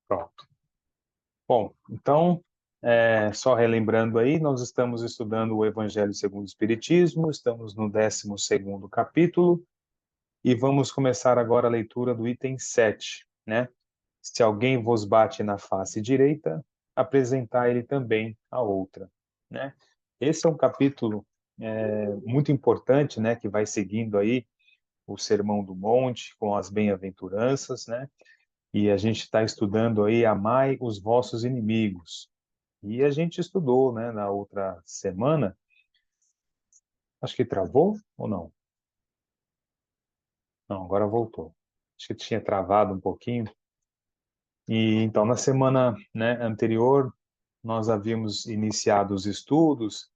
Pronto. Bom, então, só relembrando aí, nós estamos estudando o Evangelho segundo o Espiritismo, estamos no 12º capítulo, e vamos começar agora a leitura do item 7, né? Se alguém vos bate na face direita, apresentai ele também a outra, né? Esse é um capítulo muito importante, né? Que vai seguindo aí o Sermão do Monte com as bem-aventuranças, né? E a gente está estudando aí amai os vossos inimigos. E a gente estudou, né? Na outra semana, acho que travou ou não? Não, agora voltou. Acho que tinha travado um pouquinho. E então, na semana, né, anterior, nós havíamos iniciado os estudos,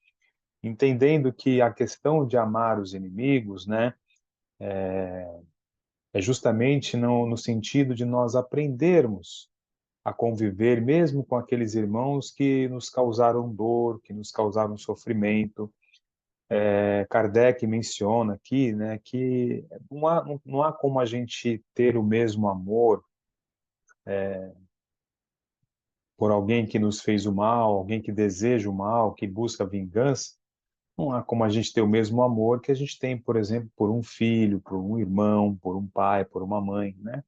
entendendo que a questão de amar os inimigos, né, é justamente no sentido de nós aprendermos a conviver mesmo com aqueles irmãos que nos causaram dor, que nos causaram sofrimento. Kardec menciona aqui, né, que não há como a gente ter o mesmo amor por alguém que nos fez o mal, alguém que deseja o mal, que busca vingança. Não há como a gente ter o mesmo amor que a gente tem, por exemplo, por um filho, por um irmão, por um pai, por uma mãe, né?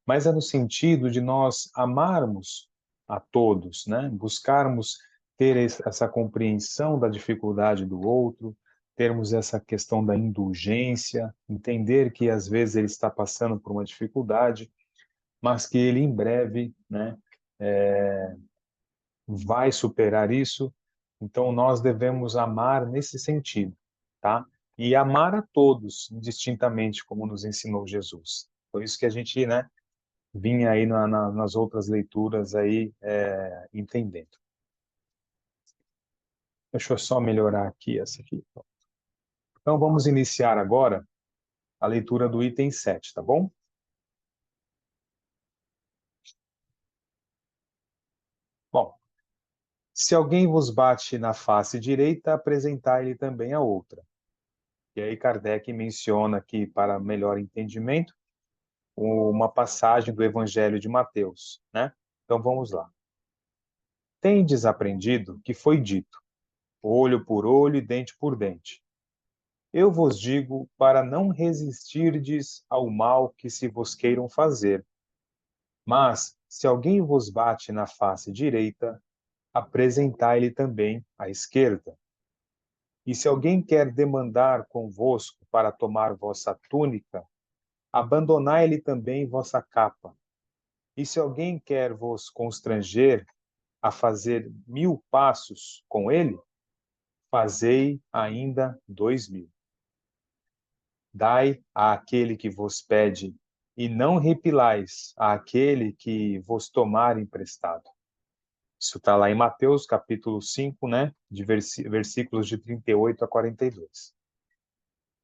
Mas é no sentido de nós amarmos a todos, né? Buscarmos ter essa compreensão da dificuldade do outro, termos essa questão da indulgência, entender que às vezes ele está passando por uma dificuldade, mas que ele em breve, né, vai superar isso. Então nós devemos amar nesse sentido, tá? E amar a todos indistintamente, como nos ensinou Jesus. Foi isso que a gente, né, vinha aí nas outras leituras aí entendendo. Deixa eu só melhorar aqui essa aqui. Então vamos iniciar agora a leitura do item 7, tá bom? Bom, se alguém vos bate na face direita, apresentai-lhe também a outra. E aí Kardec menciona aqui, para melhor entendimento, uma passagem do Evangelho de Mateus, né? Então vamos lá. Tendes aprendido que foi dito, olho por olho e dente por dente. Eu vos digo para não resistirdes ao mal que se vos queiram fazer. Mas, se alguém vos bate na face direita, apresentai-lhe também a esquerda. E se alguém quer demandar convosco para tomar vossa túnica, abandonai-lhe também vossa capa. E se alguém quer vos constranger a fazer 1000 passos com ele, fazei ainda 2000. Dai àquele que vos pede, e não repilais àquele que vos tomar emprestado. Isso está lá em Mateus, capítulo 5, né, de versículos de 38 a 42.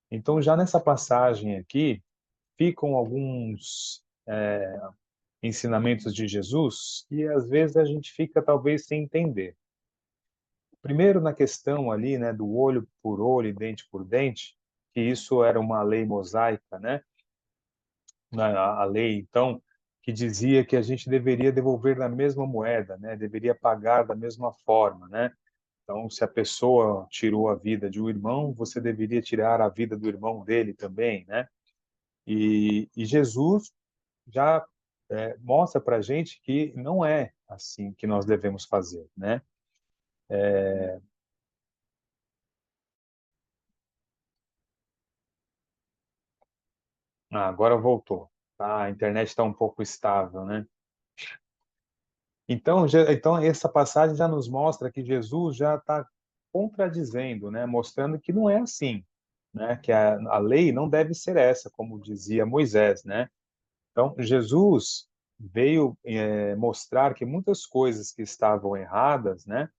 Então, já nessa passagem aqui, ficam alguns ensinamentos de Jesus e às vezes a gente fica talvez sem entender. Primeiro na questão ali, né, do olho por olho e dente por dente, que isso era uma lei mosaica, né? A lei, então, que dizia que a gente deveria devolver na mesma moeda, né? Deveria pagar da mesma forma, né? Então, se a pessoa tirou a vida de um irmão, você deveria tirar a vida do irmão dele também, né? E Jesus já mostra para a gente que não é assim que nós devemos fazer, né? Ah, agora voltou. Tá? A internet está um pouco estável, né? Então, então, essa passagem já nos mostra que Jesus já está contradizendo, né? Mostrando que não é assim, né? Que a lei não deve ser essa, como dizia Moisés, né? Então, Jesus veio mostrar que muitas coisas que estavam erradas, né?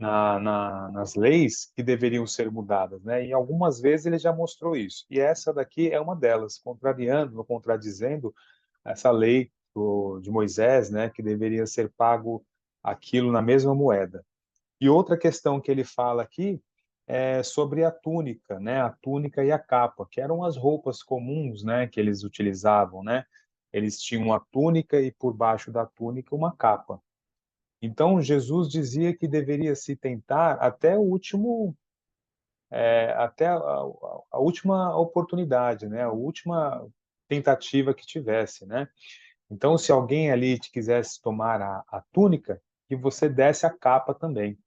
Nas leis que deveriam ser mudadas, né? E algumas vezes ele já mostrou isso. E essa daqui é uma delas, contrariando, contradizendo essa lei de Moisés, né? Que deveria ser pago aquilo na mesma moeda. E outra questão que ele fala aqui é sobre a túnica, né? A túnica e a capa, que eram as roupas comuns, né? Que eles utilizavam, né? Eles tinham uma túnica e por baixo da túnica uma capa. Então Jesus dizia que deveria se tentar até o último, até a última oportunidade, né? A última tentativa que tivesse, né? Então, se alguém ali te quisesse tomar a túnica, que você desse a capa também.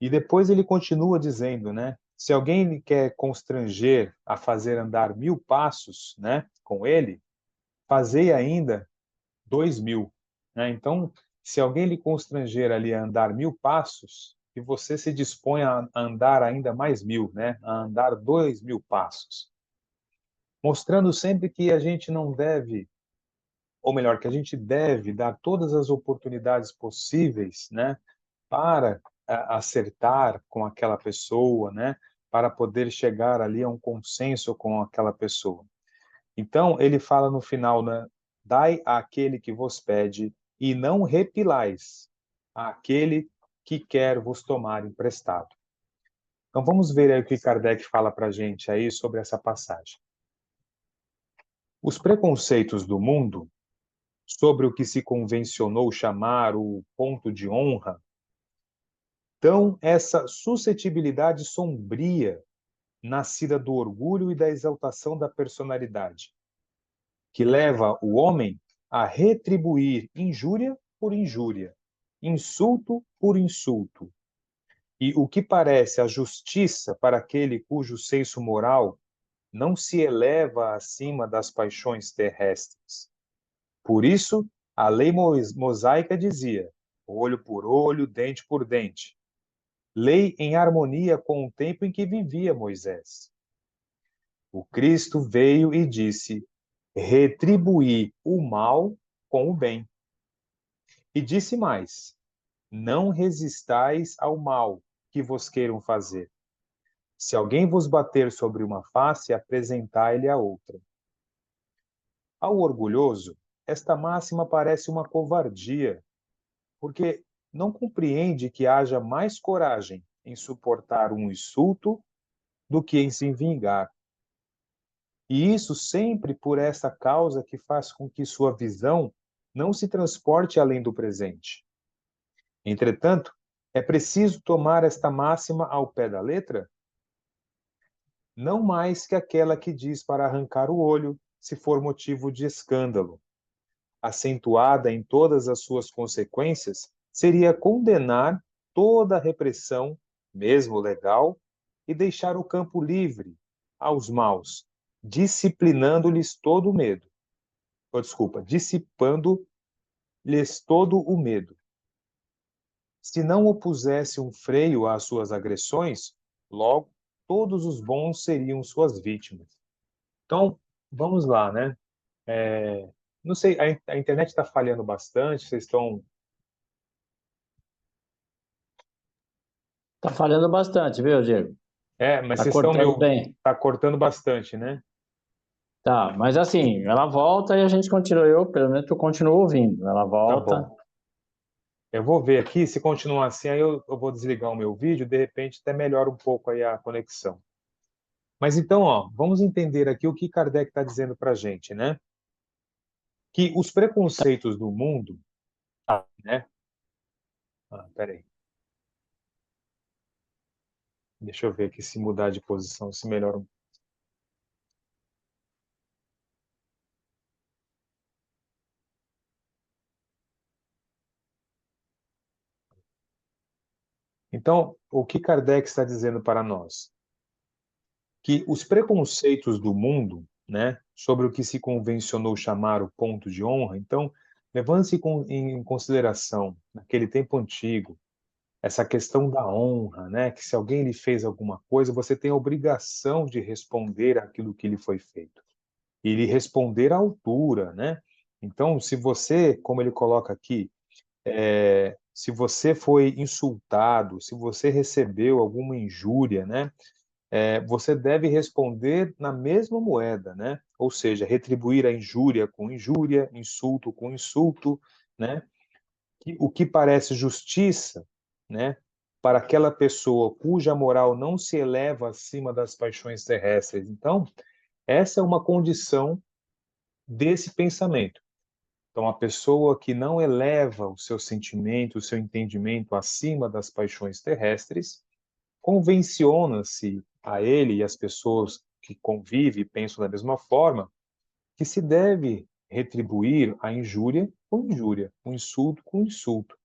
E depois ele continua dizendo, né? Se alguém lhe quer constranger a fazer andar 1000 passos, né, com ele, fazei ainda 2000, né? Então, se alguém lhe constranger ali a andar 1000 passos, que você se disponha a andar ainda mais 1000, né? A andar 2000 passos. Mostrando sempre que a gente não deve, ou melhor, que a gente deve dar todas as oportunidades possíveis, né? Para acertar com aquela pessoa, né? Para poder chegar ali a um consenso com aquela pessoa. Então, ele fala no final, né? Dai àquele que vos pede e não repilais àquele que quer vos tomar emprestado. Então, vamos ver aí o que Kardec fala para a gente aí sobre essa passagem. Os preconceitos do mundo sobre o que se convencionou chamar o ponto de honra dão essa suscetibilidade sombria nascida do orgulho e da exaltação da personalidade, que leva o homem a retribuir injúria por injúria, insulto por insulto. E o que parece a justiça para aquele cujo senso moral não se eleva acima das paixões terrestres. Por isso, a lei mosaica dizia: olho por olho, dente por dente. Lei em harmonia com o tempo em que vivia Moisés. O Cristo veio e disse: retribuí o mal com o bem. E disse mais: não resistais ao mal que vos queiram fazer. Se alguém vos bater sobre uma face, apresentai-lhe a outra. Ao orgulhoso, esta máxima parece uma covardia, porque não compreende que haja mais coragem em suportar um insulto do que em se vingar. E isso sempre por essa causa que faz com que sua visão não se transporte além do presente. Entretanto, é preciso tomar esta máxima ao pé da letra? Não mais que aquela que diz para arrancar o olho, se for motivo de escândalo. Acentuada em todas as suas consequências, seria condenar toda a repressão, mesmo legal, e deixar o campo livre aos maus, disciplinando-lhes todo o medo. Oh, desculpa, dissipando-lhes todo o medo. Se não opusesse um freio às suas agressões, logo todos os bons seriam suas vítimas. Então, vamos lá, né? Não sei, a internet está falhando bastante, vocês estão... Tá falhando bastante, viu, Diego? Mas Tá vocês estão cortando bem. tá cortando bastante, né? Tá, mas assim, ela volta e a gente continua. Eu, pelo menos, eu continuo ouvindo. Ela Tá volta. bom. Eu vou ver aqui, se continuar assim, aí eu vou desligar o meu vídeo, de repente até melhora um pouco aí a conexão. Mas então, ó, vamos entender aqui o que Kardec está dizendo para a gente, né? Que os preconceitos do mundo, né? Peraí, deixa eu ver aqui se mudar de posição, se melhora. Então, o que Kardec está dizendo para nós? Que os preconceitos do mundo, né, sobre o que se convencionou chamar o ponto de honra, então, levando-se em consideração, naquele tempo antigo, essa questão da honra, né, que se alguém lhe fez alguma coisa, você tem a obrigação de responder aquilo que lhe foi feito. E lhe responder à altura, né? Então, se você, como ele coloca aqui, se você foi insultado, se você recebeu alguma injúria, né? Você deve responder na mesma moeda, né? Ou seja, retribuir a injúria com injúria, insulto com insulto, né? O que parece justiça, né? Para aquela pessoa cuja moral não se eleva acima das paixões terrestres. Então, essa é uma condição desse pensamento. Então, a pessoa que não eleva o seu sentimento, o seu entendimento acima das paixões terrestres, convenciona-se a ele e as pessoas que convivem e pensam da mesma forma, que se deve retribuir a injúria com injúria, o insulto com insulto.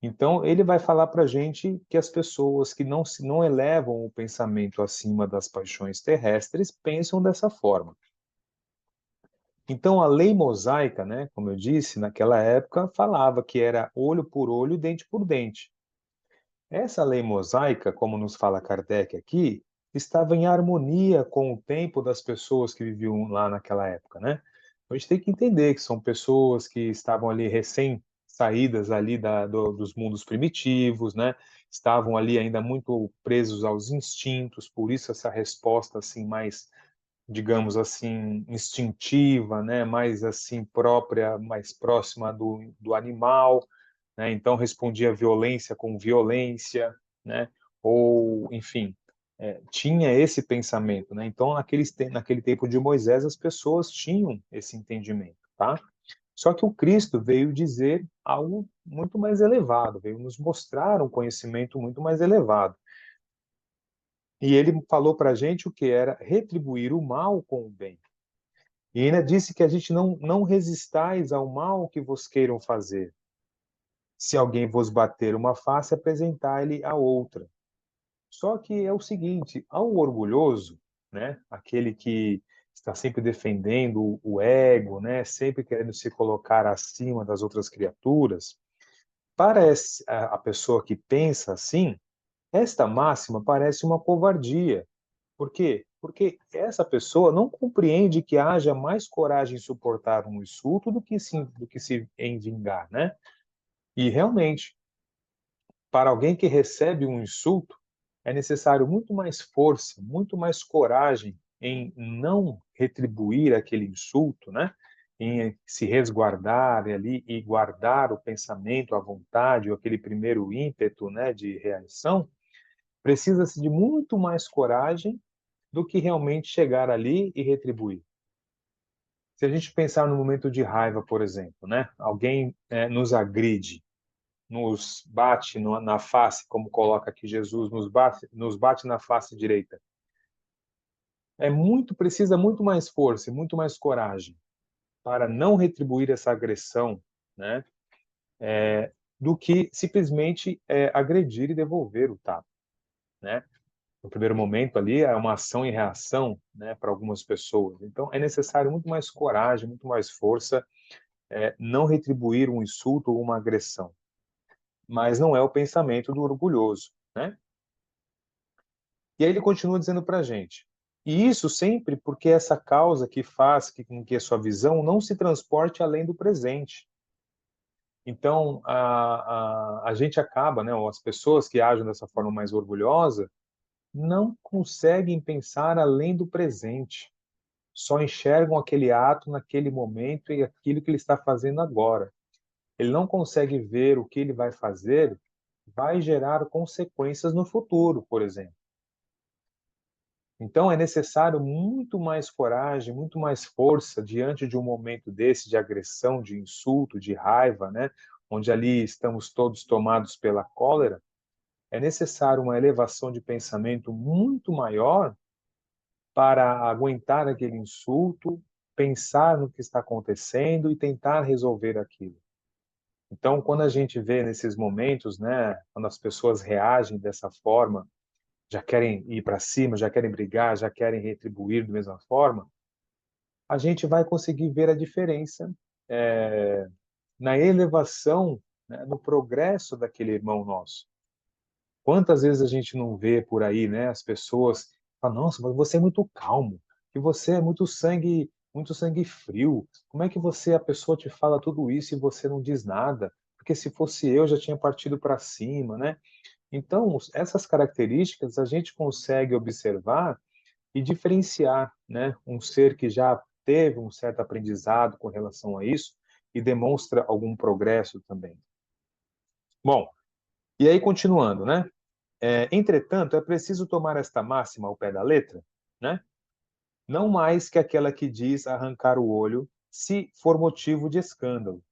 Então, ele vai falar para a gente que as pessoas que não elevam o pensamento acima das paixões terrestres pensam dessa forma. Então, a lei mosaica, né, como eu disse, naquela época falava que era olho por olho, dente por dente. Essa lei mosaica, como nos fala Kardec aqui, estava em harmonia com o tempo das pessoas que viviam lá naquela época, né? A gente tem que entender que são pessoas que estavam ali recém saídas ali dos mundos primitivos, né? Estavam ali ainda muito presos aos instintos, por isso essa resposta assim mais, digamos assim, instintiva, né? Mais assim própria, mais próxima do animal, né? Então respondia violência com violência, né? Ou, enfim, tinha esse pensamento, né? Então, naquele tempo de Moisés, as pessoas tinham esse entendimento, tá? Só que o Cristo veio dizer algo muito mais elevado, veio nos mostrar um conhecimento muito mais elevado. E ele falou para a gente o que era retribuir o mal com o bem. E ainda disse que a gente não resistais ao mal que vos queiram fazer. Se alguém vos bater uma face, apresentai-lhe a outra. Só que é o seguinte, ao orgulhoso, né, aquele que está sempre defendendo o ego, né, sempre querendo se colocar acima das outras criaturas, parece a pessoa que pensa assim, esta máxima parece uma covardia. Por quê? Porque essa pessoa não compreende que haja mais coragem em suportar um insulto do que se em vingar, né? E realmente, para alguém que recebe um insulto, é necessário muito mais força, muito mais coragem em não retribuir aquele insulto, né? Em se resguardar ali e guardar o pensamento, a vontade, ou aquele primeiro ímpeto, né, de reação, precisa-se de muito mais coragem do que realmente chegar ali e retribuir. Se a gente pensar no momento de raiva, por exemplo, né? Alguém nos agride, nos bate na face, como coloca aqui Jesus, nos bate na face direita. Precisa muito mais força, muito mais coragem para não retribuir essa agressão, né? Do que simplesmente agredir e devolver o tapa, né? No primeiro momento ali é uma ação e reação, né, para algumas pessoas. Então é necessário muito mais coragem, muito mais força, não retribuir um insulto ou uma agressão. Mas não é o pensamento do orgulhoso, né? E aí ele continua dizendo para a gente, e isso sempre porque essa causa que faz com que a sua visão não se transporte além do presente. Então, a gente acaba, né, ou as pessoas que agem dessa forma mais orgulhosa, não conseguem pensar além do presente. Só enxergam aquele ato naquele momento e aquilo que ele está fazendo agora. Ele não consegue ver o que ele vai fazer vai gerar consequências no futuro, por exemplo. Então é necessário muito mais coragem, muito mais força diante de um momento desse de agressão, de insulto, de raiva, né? Onde ali estamos todos tomados pela cólera. É necessário uma elevação de pensamento muito maior para aguentar aquele insulto, pensar no que está acontecendo e tentar resolver aquilo. Então, quando a gente vê nesses momentos, né, quando as pessoas reagem dessa forma, já querem ir para cima, já querem brigar, já querem retribuir da mesma forma, a gente vai conseguir ver a diferença na elevação, né, no progresso daquele irmão nosso. Quantas vezes a gente não vê por aí, né, as pessoas falam, nossa, mas você é muito calmo, que você é muito sangue frio. Como é que a pessoa te fala tudo isso e você não diz nada? Porque se fosse eu, já tinha partido para cima, né? Então, essas características a gente consegue observar e diferenciar, né, um ser que já teve um certo aprendizado com relação a isso e demonstra algum progresso também. Bom, e aí continuando, né? Entretanto, é preciso tomar esta máxima ao pé da letra, né? Não mais que aquela que diz arrancar o olho se for motivo de escândalo.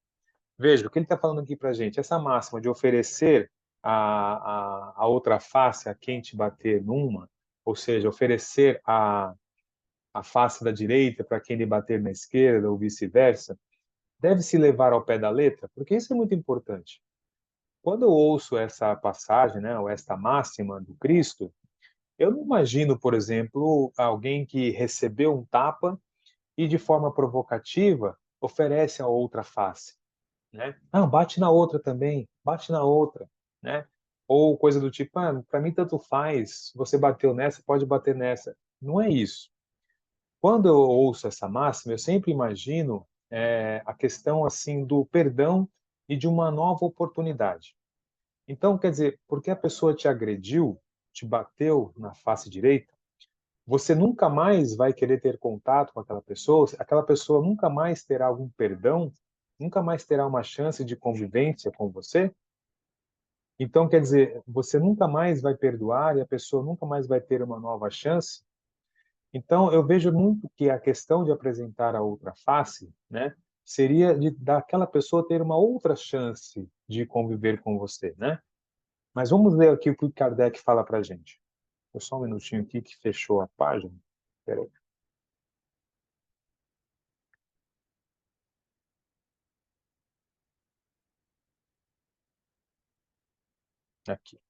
Veja, o que ele está falando aqui para a gente, essa máxima de oferecer a outra face a quem te bater numa, ou seja, oferecer a face da direita para quem lhe bater na esquerda, ou vice-versa, deve se levar ao pé da letra, porque isso é muito importante. Quando eu ouço essa passagem, né, ou esta máxima do Cristo, eu não imagino, por exemplo, alguém que recebeu um tapa e, de forma provocativa, oferece a outra face, né? Ah, bate na outra também, bate na outra, né? Ou coisa do tipo, ah, para mim tanto faz, você bateu nessa, pode bater nessa. Não é isso. Quando eu ouço essa máxima, eu sempre imagino a questão assim do perdão e de uma nova oportunidade. Então, quer dizer, porque a pessoa te agrediu, te bateu na face direita, você nunca mais vai querer ter contato com aquela pessoa nunca mais terá algum perdão, nunca mais terá uma chance de convivência com você. Então, quer dizer, você nunca mais vai perdoar e a pessoa nunca mais vai ter uma nova chance. Então, eu vejo muito que a questão de apresentar a outra face, né, seria de daquela pessoa ter uma outra chance de conviver com você, né? Mas vamos ler aqui o que o Kardec fala para a gente. Foi só um minutinho aqui que fechou a página. Espera aí, aqui.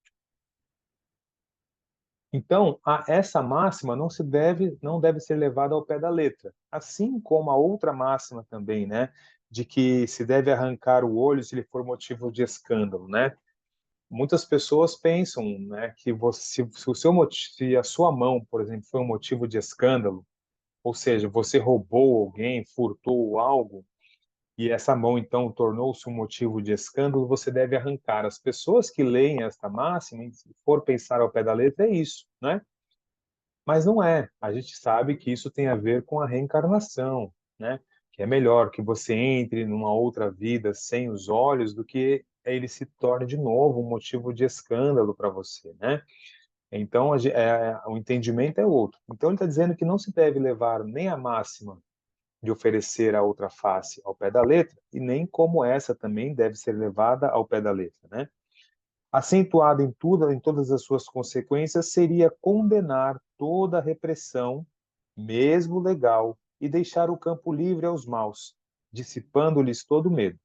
Então, essa máxima não deve ser levada ao pé da letra, assim como a outra máxima também, né, de que se deve arrancar o olho se ele for motivo de escândalo, né? Muitas pessoas pensam, né, que se o se a sua mão, por exemplo, foi um motivo de escândalo, ou seja, você roubou alguém, furtou algo, e essa mão então tornou-se um motivo de escândalo, você deve arrancar. As pessoas que leem esta máxima, se for pensar ao pé da letra, é isso, né? Mas não é. A gente sabe que isso tem a ver com a reencarnação, né? Que é melhor que você entre numa outra vida sem os olhos do que ele se torne de novo um motivo de escândalo para você, né? Então, o entendimento é outro. Então, ele está dizendo que não se deve levar nem a máxima de oferecer a outra face ao pé da letra, e nem como essa também deve ser levada ao pé da letra, né? Acentuada em tudo, em todas as suas consequências, seria condenar toda a repressão, mesmo legal, e deixar o campo livre aos maus, dissipando-lhes todo medo.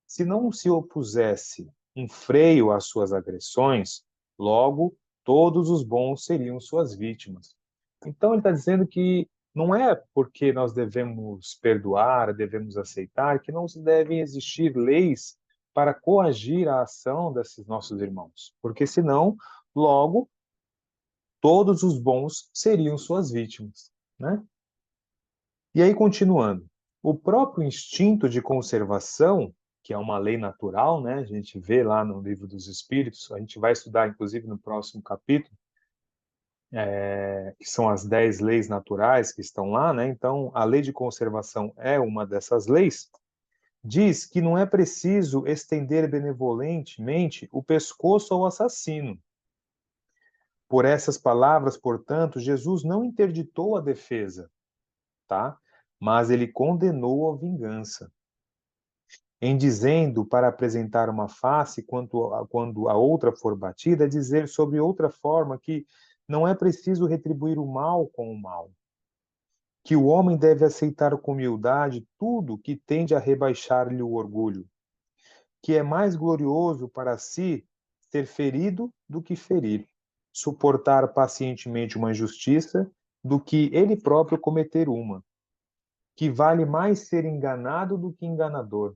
Se não se opusesse um freio às suas agressões, logo todos os bons seriam suas vítimas. Então ele está dizendo que não é porque nós devemos perdoar, devemos aceitar, que não se devem existir leis para coagir a ação desses nossos irmãos, porque senão, logo, todos os bons seriam suas vítimas, né? E aí, continuando, o próprio instinto de conservação, que é uma lei natural, né? A gente vê lá no Livro dos Espíritos, a gente vai estudar, inclusive, no próximo capítulo, que são as 10 leis naturais que estão lá, né? Então, a lei de conservação é uma dessas leis, diz que não é preciso estender benevolentemente o pescoço ao assassino. Por essas palavras, portanto, Jesus não interditou a defesa, tá? Mas ele condenou a vingança. Em dizendo para apresentar uma face quando a outra for batida, dizer sobre outra forma que não é preciso retribuir o mal com o mal, que o homem deve aceitar com humildade tudo que tende a rebaixar-lhe o orgulho, que é mais glorioso para si ser ferido do que ferir, suportar pacientemente uma injustiça do que ele próprio cometer uma, que vale mais ser enganado do que enganador,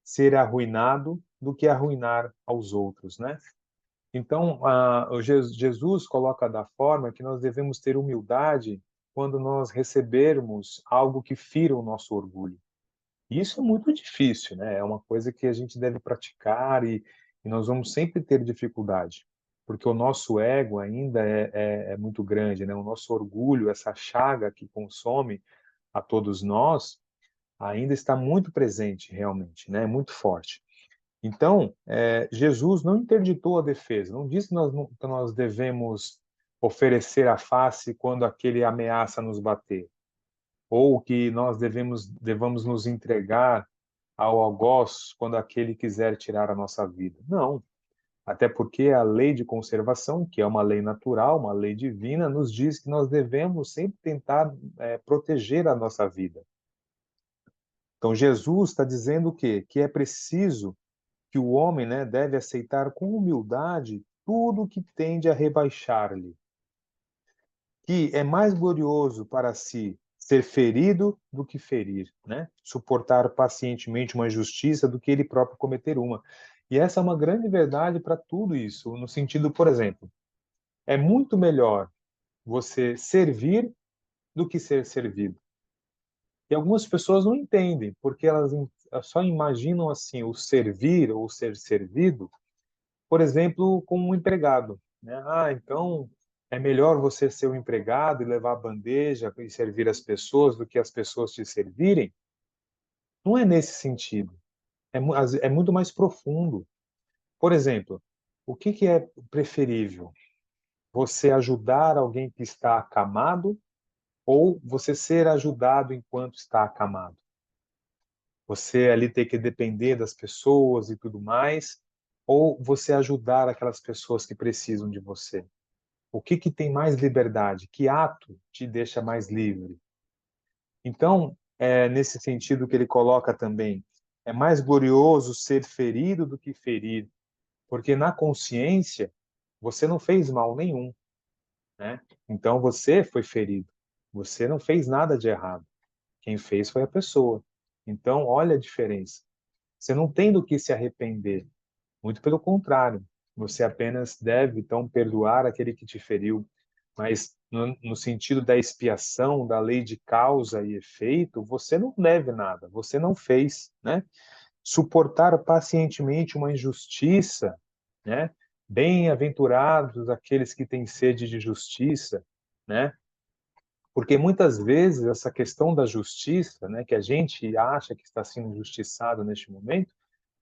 ser arruinado do que arruinar aos outros, né? Então, o Jesus coloca da forma que nós devemos ter humildade quando nós recebermos algo que fira o nosso orgulho. E isso é muito difícil, né? É uma coisa que a gente deve praticar e nós vamos sempre ter dificuldade, porque o nosso ego ainda é muito grande, né? O nosso orgulho, essa chaga que consome a todos nós, ainda está muito presente realmente, né? Muito forte. Então, Jesus não interditou a defesa, não disse que nós devemos oferecer a face quando aquele ameaça nos bater. ou que nós devamos nos entregar ao algoz quando aquele quiser tirar a nossa vida. Não, até porque a lei de conservação, que é uma lei natural, uma lei divina, nos diz que nós devemos sempre tentar proteger a nossa vida. Então Jesus está dizendo o quê? Que é preciso que o homem, né, deve aceitar com humildade tudo que tende a rebaixar-lhe, que é mais glorioso para si ser ferido do que ferir, né? Suportar pacientemente uma injustiça do que ele próprio cometer uma. E essa é uma grande verdade para tudo isso, no sentido, por exemplo, é muito melhor você servir do que ser servido. E algumas pessoas não entendem, porque elas só imaginam assim o servir ou ser servido, por exemplo, como um empregado, né? Ah, então é melhor você ser um empregado e levar a bandeja e servir as pessoas do que as pessoas te servirem? Não é nesse sentido. É muito mais profundo. Por exemplo, o que que é preferível? Você ajudar alguém que está acamado ou você ser ajudado enquanto está acamado? Você ali ter que depender das pessoas e tudo mais, ou você ajudar aquelas pessoas que precisam de você? O que que tem mais liberdade? Que ato te deixa mais livre? Então, é nesse sentido que ele coloca também, é mais glorioso ser ferido do que ferir, porque na consciência você não fez mal nenhum, né? Então você foi ferido. Você não fez nada de errado. Quem fez foi a pessoa. Então, olha a diferença. Você não tem do que se arrepender. Muito pelo contrário, você apenas deve, então, perdoar aquele que te feriu. Mas, no sentido da expiação, da lei de causa e efeito, você não deve nada, você não fez, né? Suportar pacientemente uma injustiça, né? Bem-aventurados aqueles que têm sede de justiça, né? Porque muitas vezes essa questão da justiça, né, que a gente acha que está sendo injustiçado neste momento,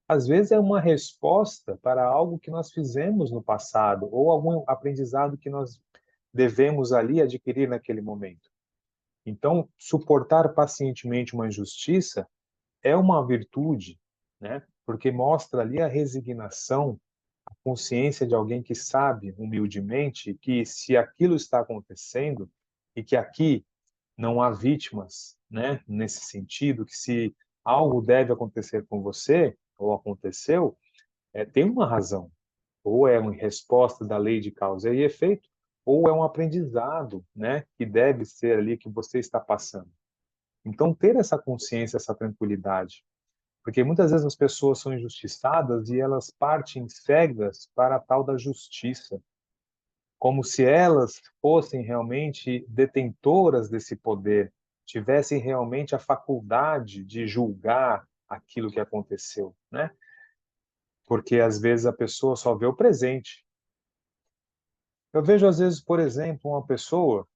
às vezes é uma resposta para algo que nós fizemos no passado ou algum aprendizado que nós devemos ali adquirir naquele momento. Então, suportar pacientemente uma injustiça é uma virtude, né? Porque mostra ali a resignação, a consciência de alguém que sabe humildemente que se aquilo está acontecendo e que aqui não há vítimas, né? Nesse sentido, que se algo deve acontecer com você ou aconteceu, tem uma razão. Ou é uma resposta da lei de causa e efeito, ou é um aprendizado, né, que deve ser ali que você está passando. Então, ter essa consciência, essa tranquilidade, porque muitas vezes as pessoas são injustiçadas e elas partem cegas para a tal da justiça, como se elas fossem realmente detentoras desse poder, tivessem realmente a faculdade de julgar aquilo que aconteceu, né? Porque às vezes a pessoa só vê o presente. Eu vejo às vezes, por exemplo, uma pessoa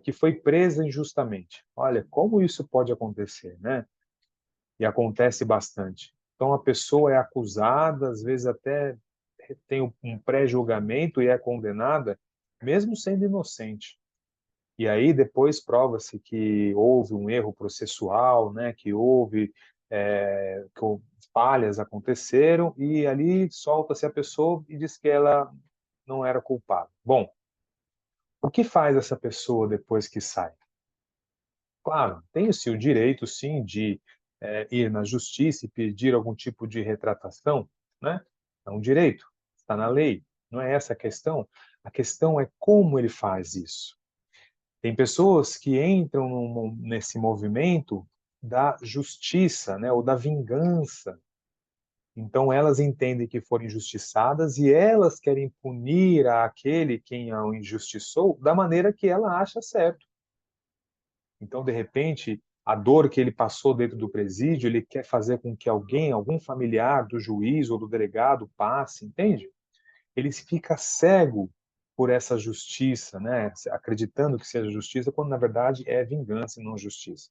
que foi presa injustamente. Olha, como isso pode acontecer, né? E acontece bastante. Então a pessoa é acusada, às vezes até tem um pré-julgamento e é condenada, mesmo sendo inocente. E aí depois prova-se que houve um erro processual, né? Que houve que falhas aconteceram e ali solta-se a pessoa e diz que ela não era culpada. Bom, o que faz essa pessoa depois que sai? Claro, tem-se o direito, sim, de ir na justiça e pedir algum tipo de retratação, né? É um direito, está na lei. Não é essa a questão. A questão é como ele faz isso. Tem pessoas que entram nesse movimento da justiça, né, ou da vingança. Então elas entendem que foram injustiçadas e elas querem punir aquele quem a injustiçou da maneira que ela acha certo. Então, de repente, a dor que ele passou dentro do presídio, ele quer fazer com que alguém, algum familiar do juiz ou do delegado passe, entende? Ele fica cego por essa justiça, né? Acreditando que seja justiça, quando na verdade é vingança e não justiça.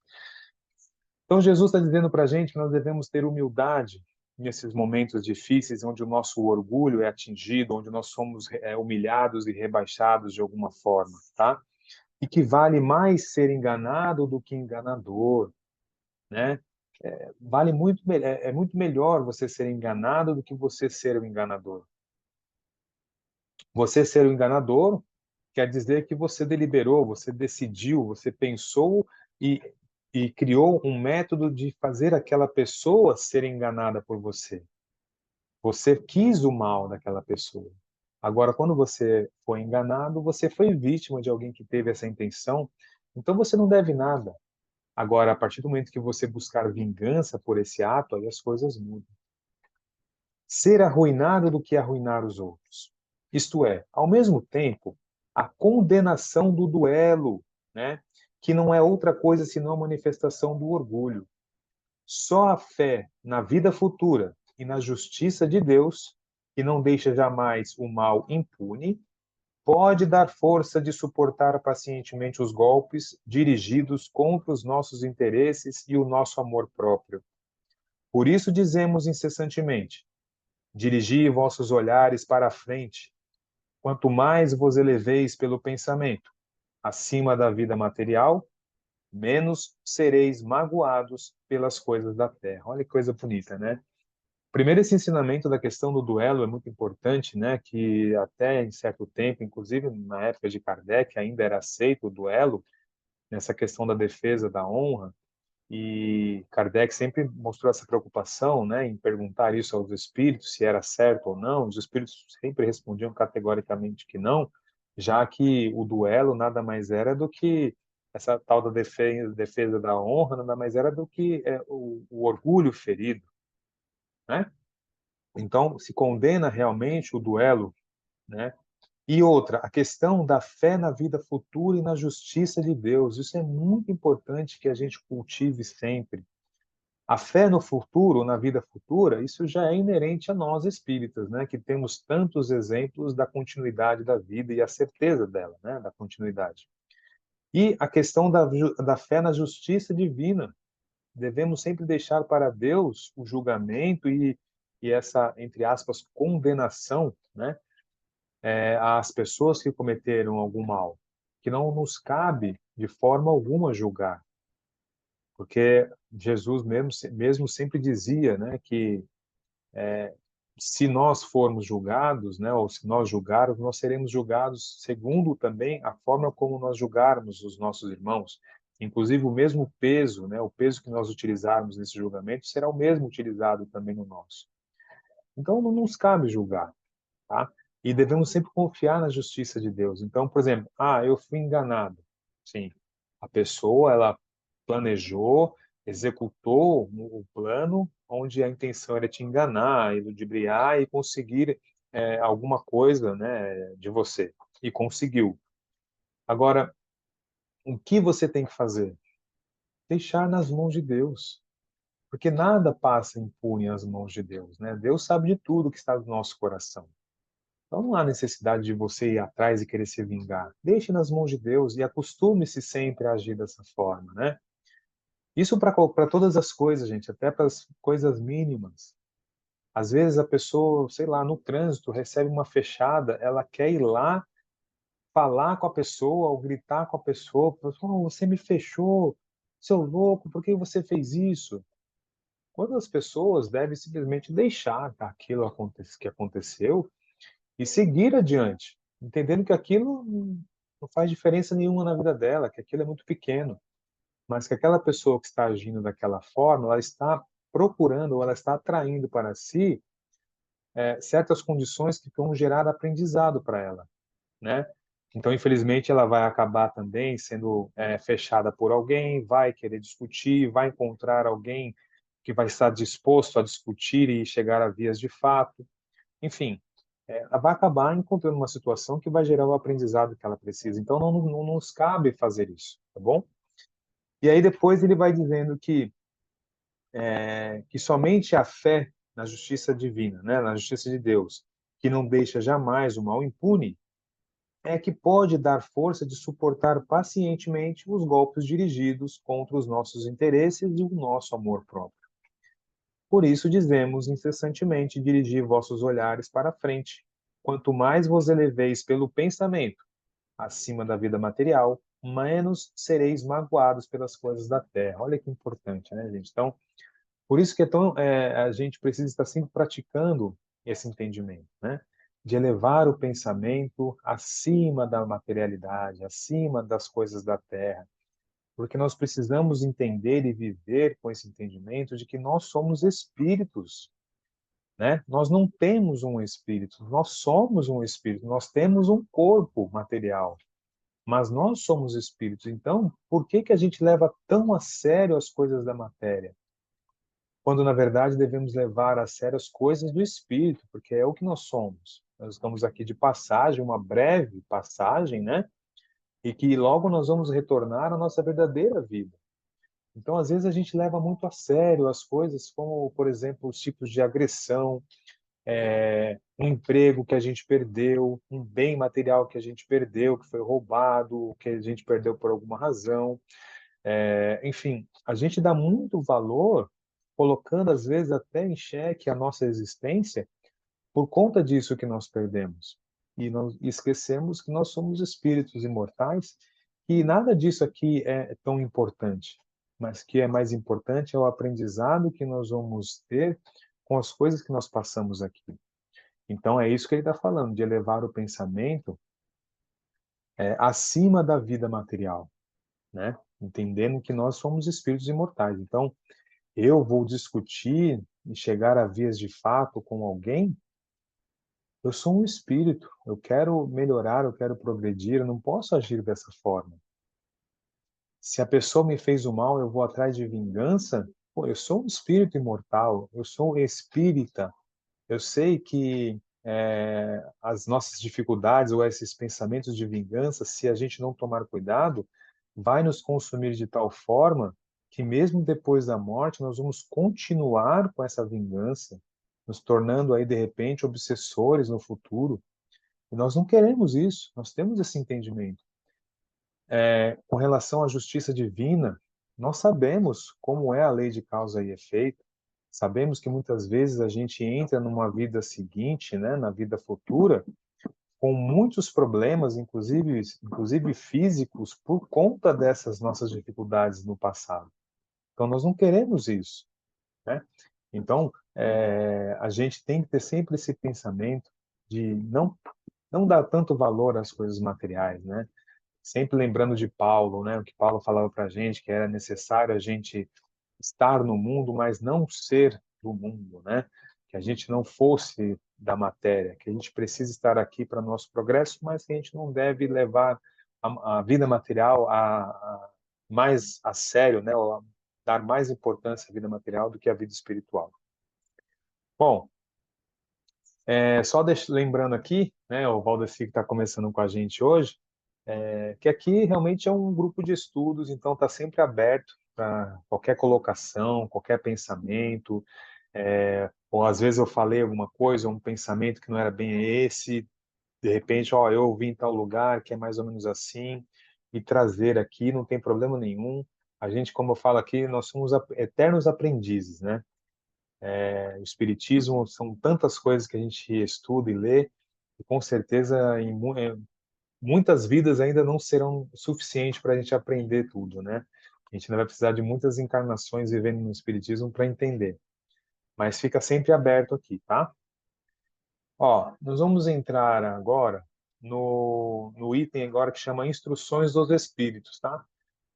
Então, Jesus está dizendo para a gente que nós devemos ter humildade nesses momentos difíceis, onde o nosso orgulho é atingido, onde nós somos humilhados e rebaixados de alguma forma, tá? e que vale mais ser enganado do que enganador, né? Vale muito, é muito melhor você ser enganado do que você ser o enganador. Você ser o enganador quer dizer que você deliberou, você decidiu, você pensou e, e criou um método de fazer aquela pessoa ser enganada por você. Você quis o mal daquela pessoa. Agora, quando você foi enganado, você foi vítima de alguém que teve essa intenção, então você não deve nada. Agora, a partir do momento que você buscar vingança por esse ato, aí as coisas mudam. Ser arruinado do que arruinar os outros. Isto é, ao mesmo tempo, a condenação do duelo, né? Que não é outra coisa senão a manifestação do orgulho. Só a fé na vida futura e na justiça de Deus, que não deixa jamais o mal impune, pode dar força de suportar pacientemente os golpes dirigidos contra os nossos interesses e o nosso amor próprio. Por isso dizemos incessantemente: dirigi vossos olhares para a frente, quanto mais vos eleveis pelo pensamento acima da vida material, menos sereis magoados pelas coisas da terra. Olha que coisa bonita, né? Primeiro, esse ensinamento da questão do duelo é muito importante, né? Que até em certo tempo, inclusive na época de Kardec, ainda era aceito o duelo, nessa questão da defesa da honra. E Kardec sempre mostrou essa preocupação, né, em perguntar isso aos espíritos, se era certo ou não. Os espíritos sempre respondiam categoricamente que não, já que o duelo nada mais era do que essa tal da defesa da honra, nada mais era do que o orgulho ferido, né? Então, se condena realmente o duelo, né? E outra, a questão da fé na vida futura e na justiça de Deus. Isso é muito importante que a gente cultive sempre. A fé no futuro, na vida futura, isso já é inerente a nós espíritas, né? Que temos tantos exemplos da continuidade da vida e a certeza dela, né? Da continuidade. E a questão da fé na justiça divina. Devemos sempre deixar para Deus o julgamento e essa, entre aspas, condenação, né? Às pessoas que cometeram algum mal, que não nos cabe de forma alguma julgar, porque Jesus mesmo sempre dizia, né, que se nós formos julgados, né, ou se nós julgarmos, nós seremos julgados segundo também a forma como nós julgarmos os nossos irmãos. Inclusive, o mesmo peso, né, o peso que nós utilizarmos nesse julgamento será o mesmo utilizado também no nosso. Então, não nos cabe julgar, tá? E devemos sempre confiar na justiça de Deus. Então, por exemplo, eu fui enganado. Sim, a pessoa, ela planejou, executou o plano onde a intenção era te enganar, ludibriar e conseguir alguma coisa, né, de você. E conseguiu. Agora, o que você tem que fazer? Deixar nas mãos de Deus. Porque nada passa impune às mãos de Deus, né? Deus sabe de tudo que está no nosso coração. Então não há necessidade de você ir atrás e querer se vingar. Deixe nas mãos de Deus e acostume-se sempre a agir dessa forma, né? Isso para todas as coisas, gente, até para as coisas mínimas. Às vezes a pessoa, sei lá, no trânsito, recebe uma fechada, ela quer ir lá falar com a pessoa ou gritar com a pessoa, "Oh, você me fechou, seu louco, por que você fez isso?" Quando as pessoas devem simplesmente deixar aquilo que aconteceu e seguir adiante, entendendo que aquilo não faz diferença nenhuma na vida dela, que aquilo é muito pequeno, mas que aquela pessoa que está agindo daquela forma, ela está procurando ou ela está atraindo para si certas condições que vão gerar aprendizado para ela, né? Então, infelizmente, ela vai acabar também sendo fechada por alguém, vai querer discutir, vai encontrar alguém que vai estar disposto a discutir e chegar a vias de fato. Enfim, ela vai acabar encontrando uma situação que vai gerar o aprendizado que ela precisa. Então, não nos cabe fazer isso, tá bom? E aí depois ele vai dizendo que somente a fé na justiça divina, né, na justiça de Deus, que não deixa jamais o mal impune, é que pode dar força de suportar pacientemente os golpes dirigidos contra os nossos interesses e o nosso amor próprio. Por isso dizemos incessantemente: dirigi vossos olhares para a frente, quanto mais vos eleveis pelo pensamento acima da vida material, menos sereis magoados pelas coisas da terra. Olha que importante, né, gente? Então, por isso que a gente precisa estar sempre praticando esse entendimento, né? De elevar o pensamento acima da materialidade, acima das coisas da terra, porque nós precisamos entender e viver com esse entendimento de que nós somos espíritos, né? Nós não temos um espírito, nós somos um espírito, nós temos um corpo material, mas nós somos espíritos. Então, por que que a gente leva tão a sério as coisas da matéria? Quando, na verdade, devemos levar a sério as coisas do espírito, porque é o que nós somos. Nós estamos aqui de passagem, uma breve passagem, né? E que logo nós vamos retornar à nossa verdadeira vida. Então, às vezes, a gente leva muito a sério as coisas, como, por exemplo, os tipos de agressão, um emprego que a gente perdeu, um bem material que a gente perdeu, que foi roubado, que a gente perdeu por alguma razão. Enfim, a gente dá muito valor, colocando às vezes até em xeque a nossa existência por conta disso que nós perdemos. E nós esquecemos que nós somos espíritos imortais e nada disso aqui é tão importante, mas que é mais importante é o aprendizado que nós vamos ter com as coisas que nós passamos aqui. Então é isso que ele está falando, de elevar o pensamento acima da vida material, né? Entendendo que nós somos espíritos imortais. Então, eu vou discutir e chegar a vias de fato com alguém, eu sou um espírito, eu quero melhorar, eu quero progredir, eu não posso agir dessa forma. Se a pessoa me fez o mal, eu vou atrás de vingança, pô, eu sou um espírito imortal, eu sou espírita, eu sei que as nossas dificuldades ou esses pensamentos de vingança, se a gente não tomar cuidado, vai nos consumir de tal forma que mesmo depois da morte nós vamos continuar com essa vingança, nos tornando aí de repente obsessores no futuro. E nós não queremos isso, nós temos esse entendimento. Com relação à justiça divina, nós sabemos como é a lei de causa e efeito, sabemos que muitas vezes a gente entra numa vida seguinte, né, na vida futura, com muitos problemas, inclusive físicos, por conta dessas nossas dificuldades no passado. Então, nós não queremos isso, né? Então, a gente tem que ter sempre esse pensamento de não dar tanto valor às coisas materiais, né? Sempre lembrando de Paulo, né? O que Paulo falava para a gente, que era necessário a gente estar no mundo, mas não ser do mundo, né? Que a gente não fosse da matéria, que a gente precisa estar aqui para nosso progresso, mas que a gente não deve levar a vida material mais a sério, né? Ou dar mais importância à vida material do que à vida espiritual. Bom, só lembrando aqui, né? O Valdeci que está começando com a gente hoje, que aqui realmente é um grupo de estudos, então está sempre aberto para qualquer colocação, qualquer pensamento, ou às vezes eu falei alguma coisa, um pensamento que não era bem esse, de repente, ó, eu ouvi em tal lugar que é mais ou menos assim, e trazer aqui, não tem problema nenhum. A gente, como eu falo aqui, nós somos eternos aprendizes, né? O Espiritismo são tantas coisas que a gente estuda e lê, e com certeza muitas vidas ainda não serão suficientes para a gente aprender tudo, né? A gente ainda vai precisar de muitas encarnações vivendo no Espiritismo para entender. Mas fica sempre aberto aqui, tá? Ó, nós vamos entrar agora no item agora que chama Instruções dos Espíritos, tá?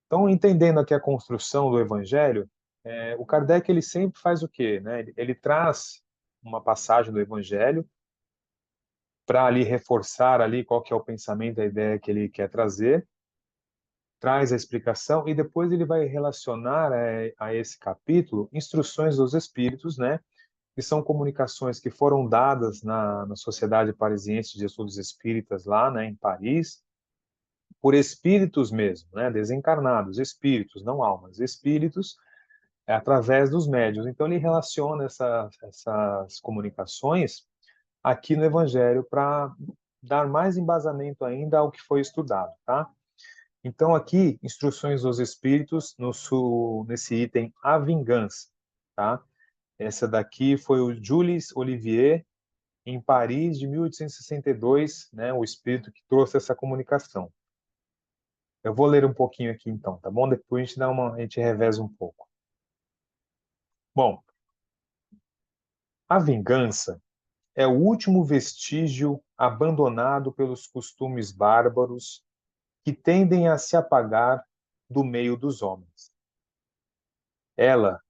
Então, entendendo aqui a construção do Evangelho, o Kardec ele sempre faz o quê, né? Ele traz uma passagem do Evangelho para ali reforçar ali qual que é o pensamento, a ideia que ele quer trazer, traz a explicação e depois ele vai relacionar a esse capítulo instruções dos Espíritos, né? Que são comunicações que foram dadas na Sociedade Parisiense de Estudos Espíritas, lá, né, em Paris, por espíritos mesmo, né, desencarnados, espíritos, não almas, espíritos, através dos médiuns. Então, ele relaciona essas comunicações aqui no Evangelho para dar mais embasamento ainda ao que foi estudado, tá? Então, aqui, instruções dos espíritos, nesse item, a vingança, tá? Essa daqui foi o Jules Olivier, em Paris, de 1862, né, o espírito que trouxe essa comunicação. Eu vou ler um pouquinho aqui então, tá bom? Depois a gente reveza um pouco. Bom, a vingança é o último vestígio abandonado pelos costumes bárbaros que tendem a se apagar do meio dos homens. Ela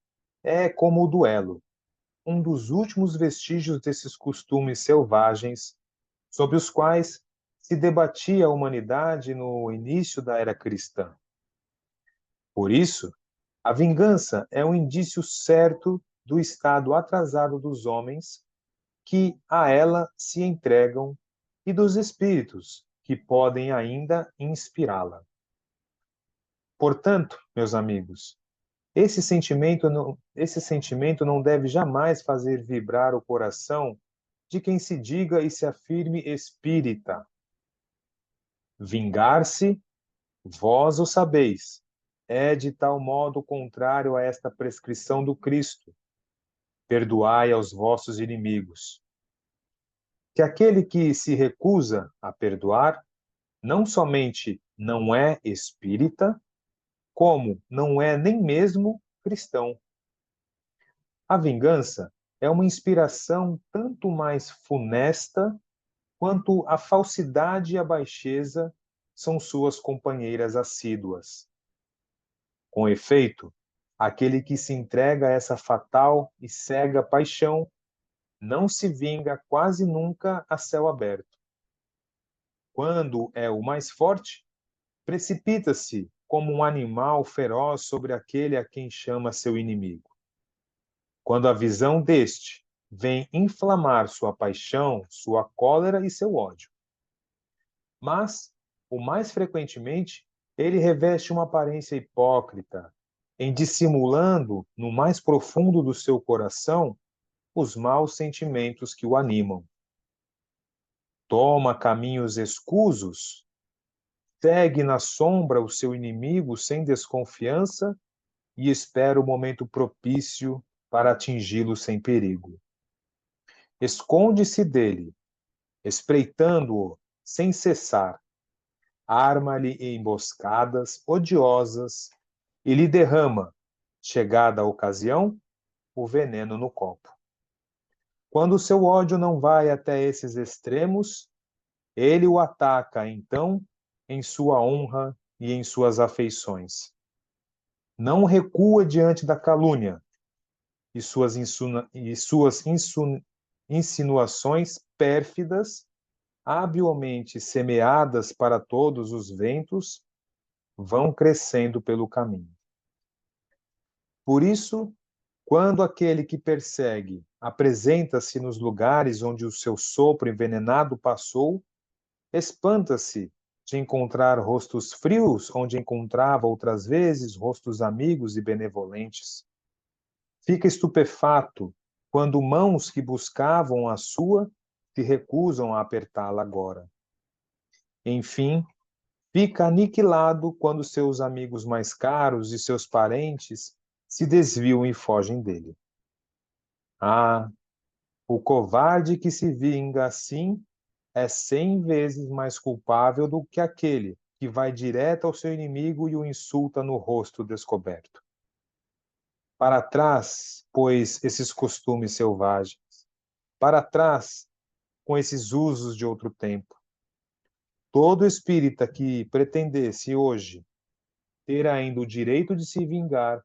é como o duelo, um dos últimos vestígios desses costumes selvagens sobre os quais se debatia a humanidade no início da era cristã. Por isso, a vingança é um indício certo do estado atrasado dos homens que a ela se entregam e dos espíritos que podem ainda inspirá-la. Portanto, meus amigos, esse sentimento não deve jamais fazer vibrar o coração de quem se diga e se afirme espírita. Vingar-se, vós o sabeis, é de tal modo contrário a esta prescrição do Cristo. Perdoai aos vossos inimigos. Que aquele que se recusa a perdoar, não somente não é espírita, como não é nem mesmo cristão. A vingança é uma inspiração tanto mais funesta quanto a falsidade e a baixeza são suas companheiras assíduas. Com efeito, aquele que se entrega a essa fatal e cega paixão não se vinga quase nunca a céu aberto. Quando é o mais forte, precipita-se como um animal feroz sobre aquele a quem chama seu inimigo. Quando a visão deste vem inflamar sua paixão, sua cólera e seu ódio. Mas, o mais frequentemente, ele reveste uma aparência hipócrita, em dissimulando no mais profundo do seu coração os maus sentimentos que o animam. Toma caminhos escusos, segue na sombra o seu inimigo sem desconfiança e espera o momento propício para atingi-lo sem perigo. Esconde-se dele, espreitando-o sem cessar, arma-lhe emboscadas odiosas e lhe derrama, chegada a ocasião, o veneno no copo. Quando o seu ódio não vai até esses extremos, ele o ataca, então, em sua honra e em suas afeições. Não recua diante da calúnia e suas insinuações pérfidas, habilmente semeadas para todos os ventos, vão crescendo pelo caminho. Por isso, quando aquele que persegue apresenta-se nos lugares onde o seu sopro envenenado passou, espanta-se de encontrar rostos frios onde encontrava outras vezes rostos amigos e benevolentes. Fica estupefato quando mãos que buscavam a sua se recusam a apertá-la agora. Enfim, fica aniquilado quando seus amigos mais caros e seus parentes se desviam e fogem dele. Ah, o covarde que se vinga assim é 100 vezes mais culpável do que aquele que vai direto ao seu inimigo e o insulta no rosto descoberto. Para trás, pois, esses costumes selvagens. Para trás, com esses usos de outro tempo. Todo espírita que pretendesse hoje ter ainda o direito de se vingar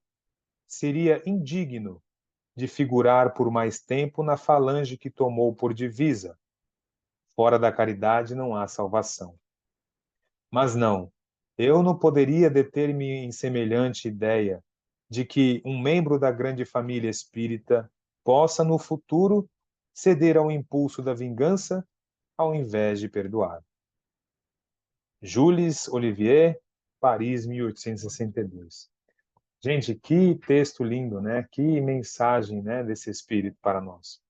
seria indigno de figurar por mais tempo na falange que tomou por divisa. Fora da caridade não há salvação. Mas não, eu não poderia deter-me em semelhante ideia de que um membro da grande família espírita possa, no futuro, ceder ao impulso da vingança ao invés de perdoar. Jules Olivier, Paris, 1862. Gente, que texto lindo, né? Que mensagem, né, desse espírito para nós.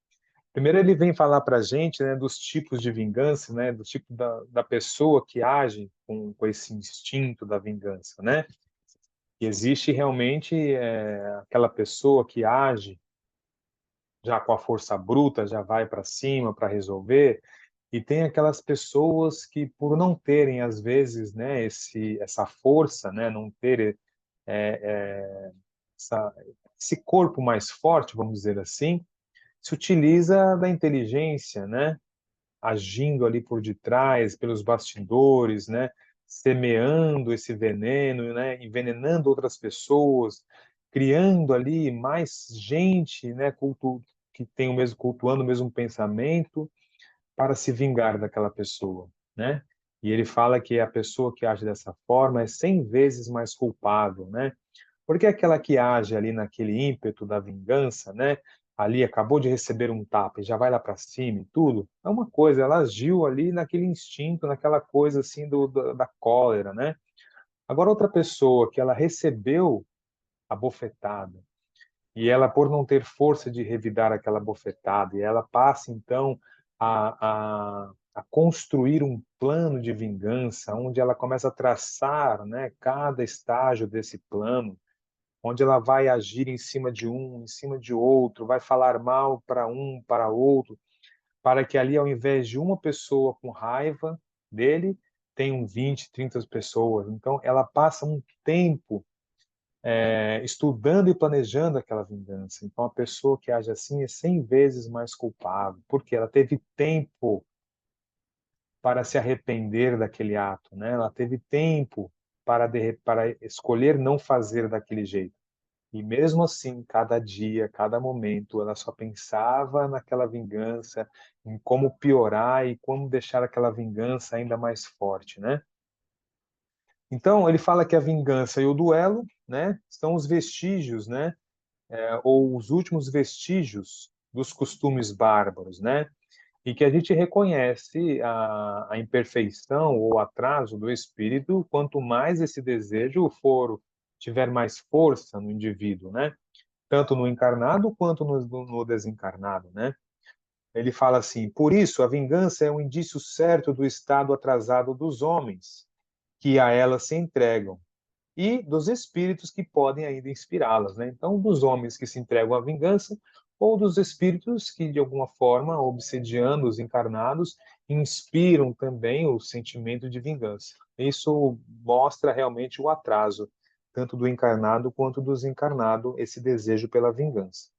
Primeiro ele vem falar para a gente, né, dos tipos de vingança, né, do tipo da pessoa que age com esse instinto da vingança, né? E existe realmente aquela pessoa que age já com a força bruta, já vai para cima para resolver, E tem aquelas pessoas que, por não terem, às vezes, né, essa força, né, não ter essa, esse corpo mais forte, vamos dizer assim, se utiliza da inteligência, né, agindo ali por detrás, pelos bastidores, né, semeando esse veneno, né, envenenando outras pessoas, criando ali mais gente, né, que tem o mesmo cultuando o mesmo pensamento para se vingar daquela pessoa, né? E ele fala que a pessoa que age dessa forma é 100 vezes mais culpável, né? Porque aquela que age ali naquele ímpeto da vingança, né? Ali acabou de receber um tapa e já vai lá para cima e tudo, é uma coisa, ela agiu ali naquele instinto, naquela coisa assim da cólera, né? Agora outra pessoa que ela recebeu a bofetada e ela, por não ter força de revidar aquela bofetada, e ela passa então a construir um plano de vingança, onde ela começa a traçar, né, cada estágio desse plano, onde ela vai agir em cima de um, em cima de outro, vai falar mal para um, para outro, para que ali, ao invés de uma pessoa com raiva dele, tenham 20, 30 pessoas. Então, ela passa um tempo estudando e planejando aquela vingança. Então, a pessoa que age assim é 100 vezes mais culpável, porque ela teve tempo para se arrepender daquele ato, né? Ela teve tempo para escolher não fazer daquele jeito. E mesmo assim, cada dia, cada momento, ela só pensava naquela vingança, em como piorar e como deixar aquela vingança ainda mais forte, né? Então, ele fala que a vingança e o duelo, né, são os vestígios, né, ou os últimos vestígios dos costumes bárbaros, né? E que a gente reconhece a imperfeição ou o atraso do espírito quanto mais esse desejo tiver mais força no indivíduo, né? Tanto no encarnado quanto no desencarnado, né? Ele fala assim: por isso a vingança é um indício certo do estado atrasado dos homens que a ela se entregam e dos espíritos que podem ainda inspirá-las, né? Então, dos homens que se entregam à vingança ou dos espíritos que, de alguma forma, obsediando os encarnados, inspiram também o sentimento de vingança. Isso mostra realmente o atraso, tanto do encarnado quanto do desencarnado, esse desejo pela vingança.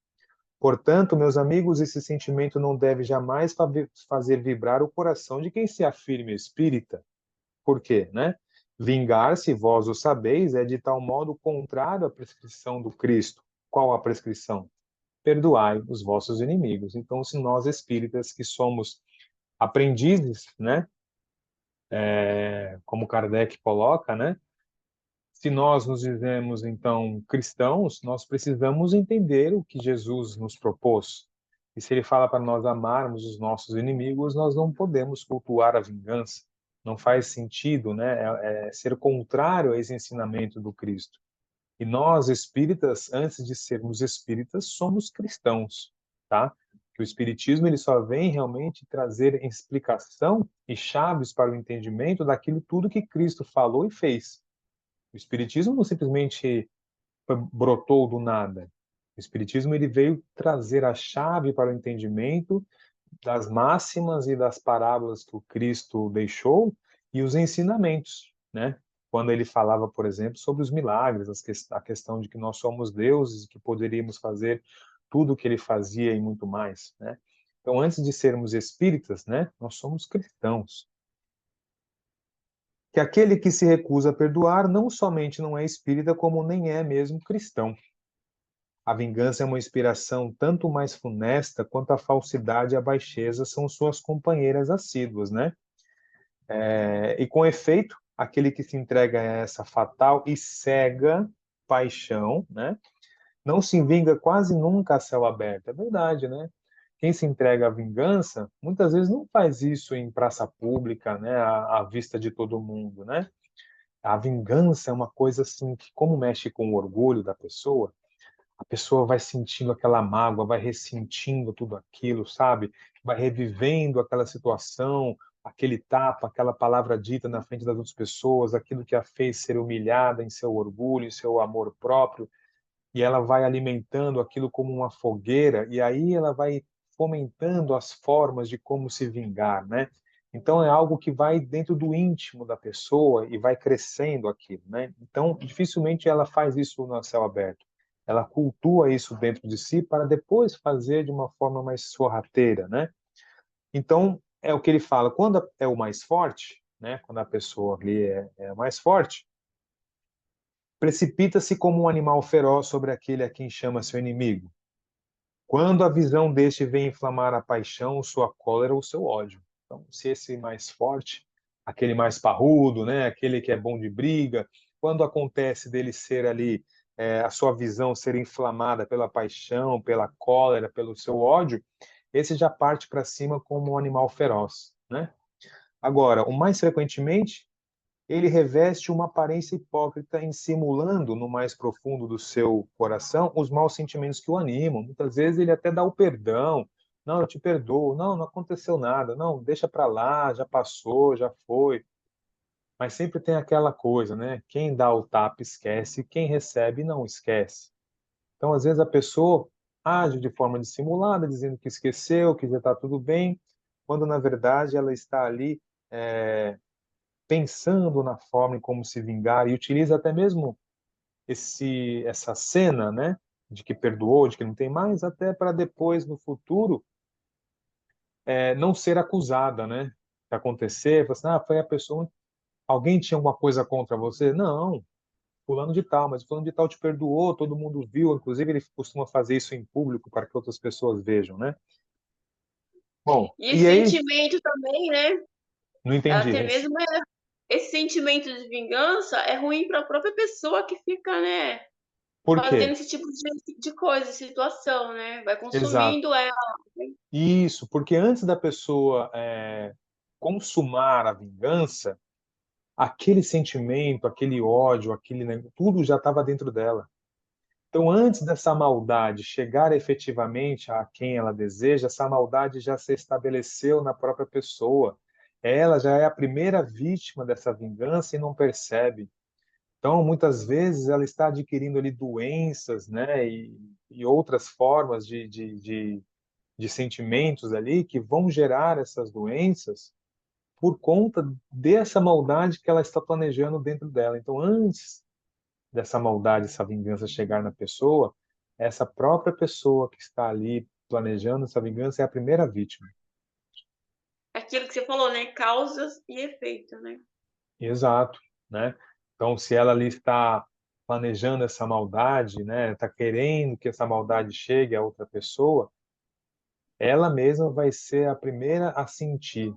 Portanto, meus amigos, esse sentimento não deve jamais fazer vibrar o coração de quem se afirme espírita. Por quê, né? Vingar-se, vós o sabeis, é de tal modo contrário à prescrição do Cristo. Qual a prescrição? Perdoai os vossos inimigos. Então, se nós espíritas que somos aprendizes, né, como Kardec coloca, né, se nós nos dizemos então cristãos, nós precisamos entender o que Jesus nos propôs. E se ele fala para nós amarmos os nossos inimigos, nós não podemos cultuar a vingança. Não faz sentido, né? É ser contrário a esse ensinamento do Cristo. E nós, espíritas, antes de sermos espíritas, somos cristãos, tá? Que o espiritismo ele só vem realmente trazer explicação e chaves para o entendimento daquilo tudo que Cristo falou e fez. O espiritismo não simplesmente brotou do nada. O espiritismo ele veio trazer a chave para o entendimento das máximas e das parábolas que o Cristo deixou e os ensinamentos, né? Quando ele falava, por exemplo, sobre os milagres, a questão de que nós somos deuses e que poderíamos fazer tudo o que ele fazia e muito mais, né? Então, antes de sermos espíritas, né, nós somos cristãos. Que aquele que se recusa a perdoar não somente não é espírita, como nem é mesmo cristão. A vingança é uma inspiração tanto mais funesta quanto a falsidade e a baixeza são suas companheiras assíduas, né? E com efeito, aquele que se entrega a essa fatal e cega paixão, né? Não se vinga quase nunca a céu aberto. É verdade, né? Quem se entrega à vingança, muitas vezes não faz isso em praça pública, né? À vista de todo mundo, né? A vingança é uma coisa assim que, como mexe com o orgulho da pessoa, a pessoa vai sentindo aquela mágoa, vai ressentindo tudo aquilo, sabe? Vai revivendo aquela situação, aquele tapa, aquela palavra dita na frente das outras pessoas, aquilo que a fez ser humilhada em seu orgulho, em seu amor próprio, e ela vai alimentando aquilo como uma fogueira, e aí ela vai fomentando as formas de como se vingar, né? Então, é algo que vai dentro do íntimo da pessoa e vai crescendo aquilo, né? Então, dificilmente ela faz isso no céu aberto. Ela cultua isso dentro de si para depois fazer de uma forma mais sorrateira, né? Então, é o que ele fala, quando é o mais forte, né? Quando a pessoa ali é mais forte, precipita-se como um animal feroz sobre aquele a quem chama seu inimigo. Quando a visão deste vem inflamar a paixão, sua cólera ou seu ódio. Então, se esse mais forte, aquele mais parrudo, né, aquele que é bom de briga, quando acontece dele ser ali, a sua visão ser inflamada pela paixão, pela cólera, pelo seu ódio, esse já parte para cima como um animal feroz, né? Agora, o mais frequentemente, ele reveste uma aparência hipócrita em simulando no mais profundo do seu coração os maus sentimentos que o animam. Muitas vezes ele até dá o perdão. Não, eu te perdoo. Não, não aconteceu nada. Não, deixa para lá, já passou, já foi. Mas sempre tem aquela coisa, né? Quem dá o tapa esquece, quem recebe não esquece. Então, às vezes a pessoa age de forma dissimulada, dizendo que esqueceu, que já está tudo bem, quando na verdade ela está ali pensando na forma em como se vingar e utiliza até mesmo essa cena, né, de que perdoou, de que não tem mais, até para depois no futuro não ser acusada, né? Se acontecer, fala assim, foi a pessoa, alguém tinha alguma coisa contra você? Não, fulano de tal, mas fulano de tal te perdoou, todo mundo viu, inclusive ele costuma fazer isso em público para que outras pessoas vejam, né? Bom, E esse e aí, sentimento também, né? não entendi, Até Raíssa. mesmo esse sentimento de vingança é ruim para a própria pessoa que fica, né? Por Fazendo quê? esse tipo de coisa, situação, né? Vai Exato. consumindo ela. Isso, porque antes da pessoa consumar a vingança, aquele sentimento, aquele ódio, tudo já estava dentro dela. Então, antes dessa maldade chegar efetivamente a quem ela deseja, essa maldade já se estabeleceu na própria pessoa. Ela já é a primeira vítima dessa vingança e não percebe. Então, muitas vezes, ela está adquirindo ali doenças, né, e outras formas de sentimentos ali que vão gerar essas doenças por conta dessa maldade que ela está planejando dentro dela. Então, antes dessa maldade, essa vingança chegar na pessoa, essa própria pessoa que está ali planejando essa vingança é a primeira vítima. Aquilo que você falou, né? Causas e efeito, né? Exato, né? Então, se ela ali está planejando essa maldade, né, está querendo que essa maldade chegue a outra pessoa, ela mesma vai ser a primeira a sentir.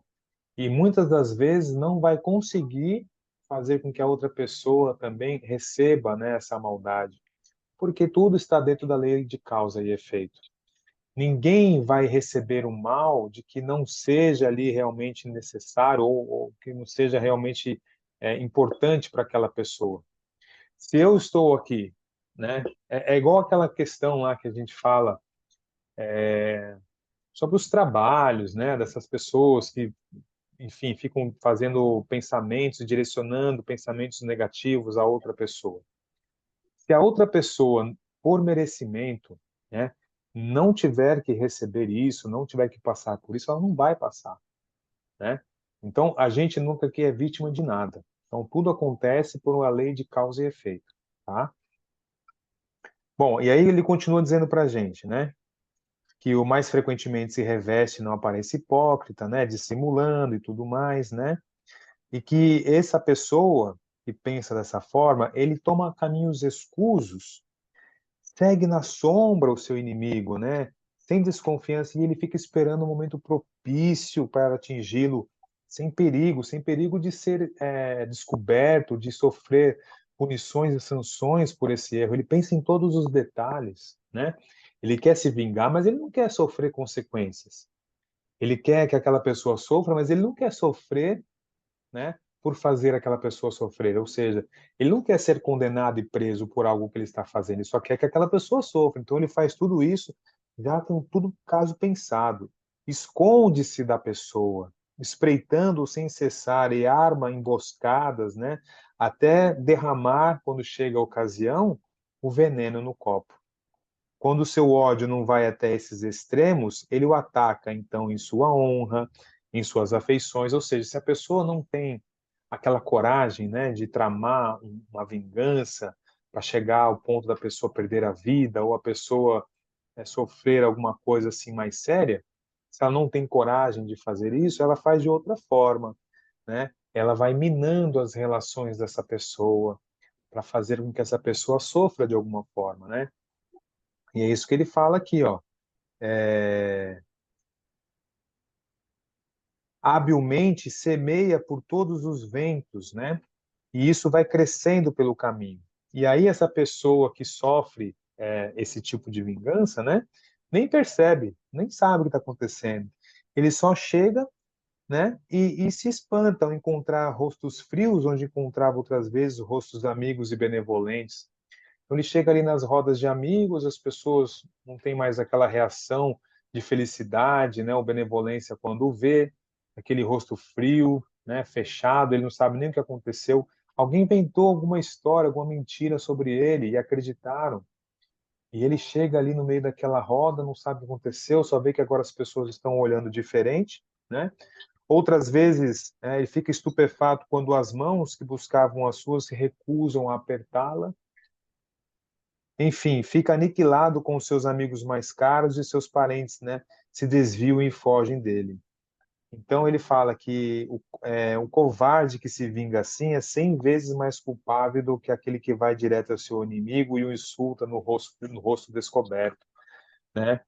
E muitas das vezes não vai conseguir fazer com que a outra pessoa também receba, né, essa maldade, porque tudo está dentro da lei de causa e efeito. Ninguém vai receber o mal de que não seja ali realmente necessário ou que não seja realmente importante para aquela pessoa. Se eu estou aqui, né, é igual aquela questão lá que a gente fala sobre os trabalhos, né, dessas pessoas que, enfim, ficam fazendo pensamentos, direcionando pensamentos negativos a outra pessoa. Se a outra pessoa, por merecimento, né, não tiver que receber isso, não tiver que passar por isso, ela não vai passar, né? Então, a gente nunca aqui é vítima de nada. Então, tudo acontece por uma lei de causa e efeito, tá? Bom, e aí ele continua dizendo para a gente, né, que o mais frequentemente se reveste numa aparência hipócrita, né, dissimulando e tudo mais, né? E que essa pessoa que pensa dessa forma, ele toma caminhos escusos, segue na sombra o seu inimigo, né? Sem desconfiança, e ele fica esperando o momento propício para atingi-lo, sem perigo de ser descoberto, de sofrer punições e sanções por esse erro. Ele pensa em todos os detalhes, né? Ele quer se vingar, mas ele não quer sofrer consequências. Ele quer que aquela pessoa sofra, mas ele não quer sofrer, né, por fazer aquela pessoa sofrer. Ou seja, ele não quer ser condenado e preso por algo que ele está fazendo, ele só quer que aquela pessoa sofra. Então ele faz tudo isso já com tudo caso pensado. Esconde-se da pessoa, espreitando sem cessar e arma emboscadas, né, até derramar, quando chega a ocasião, o veneno no copo. Quando o seu ódio não vai até esses extremos, ele o ataca, então, em sua honra, em suas afeições, ou seja, se a pessoa não tem aquela coragem, né, de tramar uma vingança para chegar ao ponto da pessoa perder a vida ou a pessoa sofrer alguma coisa assim mais séria, se ela não tem coragem de fazer isso, ela faz de outra forma, né? Ela vai minando as relações dessa pessoa para fazer com que essa pessoa sofra de alguma forma, né? E é isso que ele fala aqui, ó. Habilmente semeia por todos os ventos, né? E isso vai crescendo pelo caminho. E aí essa pessoa que sofre esse tipo de vingança, né? Nem percebe, nem sabe o que está acontecendo. Ele só chega, né? E se espanta ao encontrar rostos frios, onde encontrava outras vezes rostos amigos e benevolentes. Então ele chega ali nas rodas de amigos, as pessoas não têm mais aquela reação de felicidade, né, ou benevolência quando o vê, aquele rosto frio, né, fechado, ele não sabe nem o que aconteceu. Alguém inventou alguma história, alguma mentira sobre ele e acreditaram. E ele chega ali no meio daquela roda, não sabe o que aconteceu, só vê que agora as pessoas estão olhando diferente, né? Outras vezes, ele fica estupefato quando as mãos que buscavam as suas se recusam a apertá-la. Enfim, fica aniquilado com os seus amigos mais caros e seus parentes, né, se desviam e fogem dele. Então ele fala que o covarde que se vinga assim é 100 vezes mais culpável do que aquele que vai direto ao seu inimigo e o insulta no rosto descoberto, né?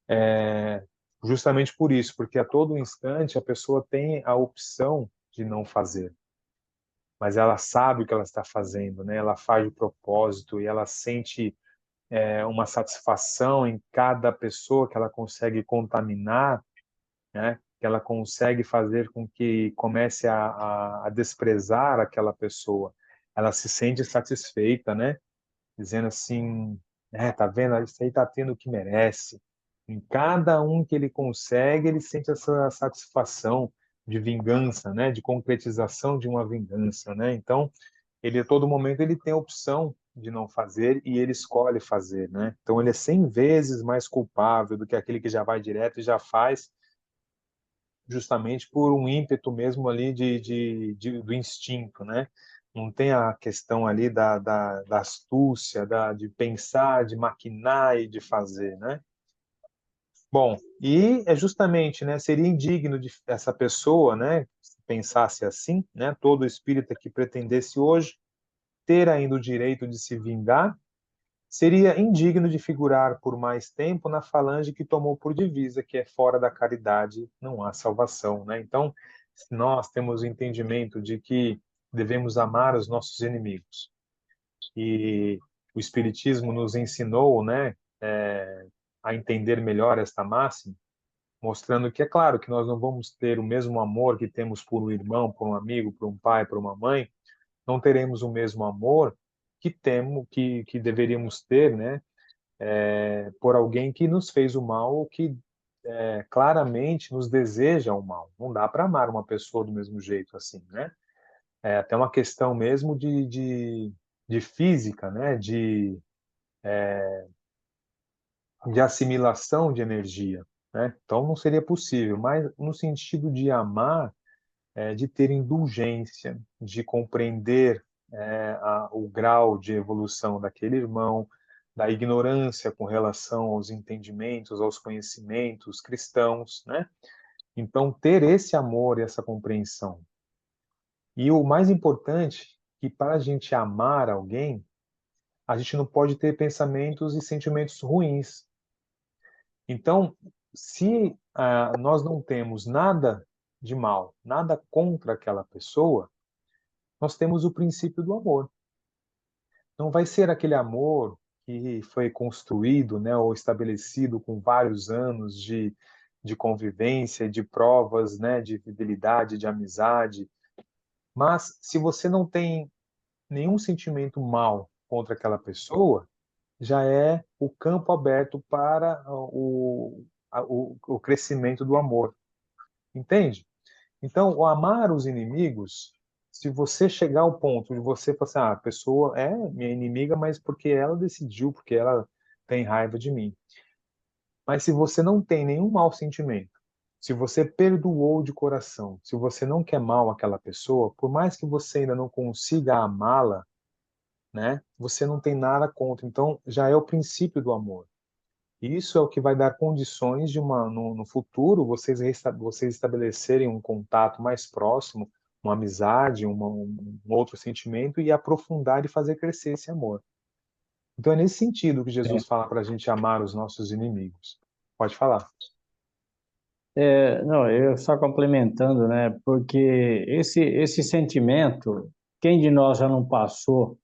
É, justamente por isso, porque a todo instante a pessoa tem a opção de não fazer, mas ela sabe o que ela está fazendo, né? Ela faz o propósito e ela sente uma satisfação em cada pessoa que ela consegue contaminar, né? Que ela consegue fazer com que comece a desprezar aquela pessoa. Ela se sente satisfeita, né? Dizendo assim, tá vendo? Isso aí tá tendo o que merece. Em cada um que ele consegue, ele sente essa satisfação de vingança, né? De concretização de uma vingança, né? Então, ele a todo momento ele tem a opção de não fazer e ele escolhe fazer, né? Então ele é 100 vezes mais culpável do que aquele que já vai direto e já faz justamente por um ímpeto mesmo ali do instinto, né? Não tem a questão ali da astúcia, de pensar, de maquinar e de fazer, né? Bom, e é justamente, né, seria indigno de essa pessoa, né, se pensasse assim, né, todo espírita que pretendesse hoje ter ainda o direito de se vingar, seria indigno de figurar por mais tempo na falange que tomou por divisa que é fora da caridade não há salvação, né? Então, nós temos o entendimento de que devemos amar os nossos inimigos. E o Espiritismo nos ensinou, né, a entender melhor esta máxima, mostrando que é claro que nós não vamos ter o mesmo amor que temos por um irmão, por um amigo, por um pai, por uma mãe, não teremos o mesmo amor que temos, que deveríamos ter, né, por alguém que nos fez o mal ou que claramente nos deseja o mal. Não dá para amar uma pessoa do mesmo jeito assim, né? É até uma questão mesmo de física, né? De assimilação de energia, né? Então não seria possível, mas no sentido de amar, de ter indulgência, de compreender o grau de evolução daquele irmão, da ignorância com relação aos entendimentos, aos conhecimentos cristãos, né? Então, ter esse amor e essa compreensão. E o mais importante, que para a gente amar alguém, a gente não pode ter pensamentos e sentimentos ruins. Então, se nós não temos nada de mal, nada contra aquela pessoa, nós temos o princípio do amor. Não vai ser aquele amor que foi construído, né, ou estabelecido com vários anos de convivência, de provas, né, de fidelidade, de amizade. Mas se você não tem nenhum sentimento mal contra aquela pessoa, já é o campo aberto para o crescimento do amor. Entende? Então, o amar os inimigos, se você chegar ao ponto de você falar assim, a pessoa é minha inimiga, mas porque ela decidiu, porque ela tem raiva de mim. Mas se você não tem nenhum mau sentimento, se você perdoou de coração, se você não quer mal àquela pessoa, por mais que você ainda não consiga amá-la, né, você não tem nada contra. Então, já é o princípio do amor. E isso é o que vai dar condições de no futuro vocês estabelecerem um contato mais próximo, uma amizade, um outro sentimento e aprofundar e fazer crescer esse amor. Então é nesse sentido que Sim. Jesus fala para a gente amar os nossos inimigos. Pode falar. Não, eu só complementando, né? Porque esse sentimento, quem de nós já não passou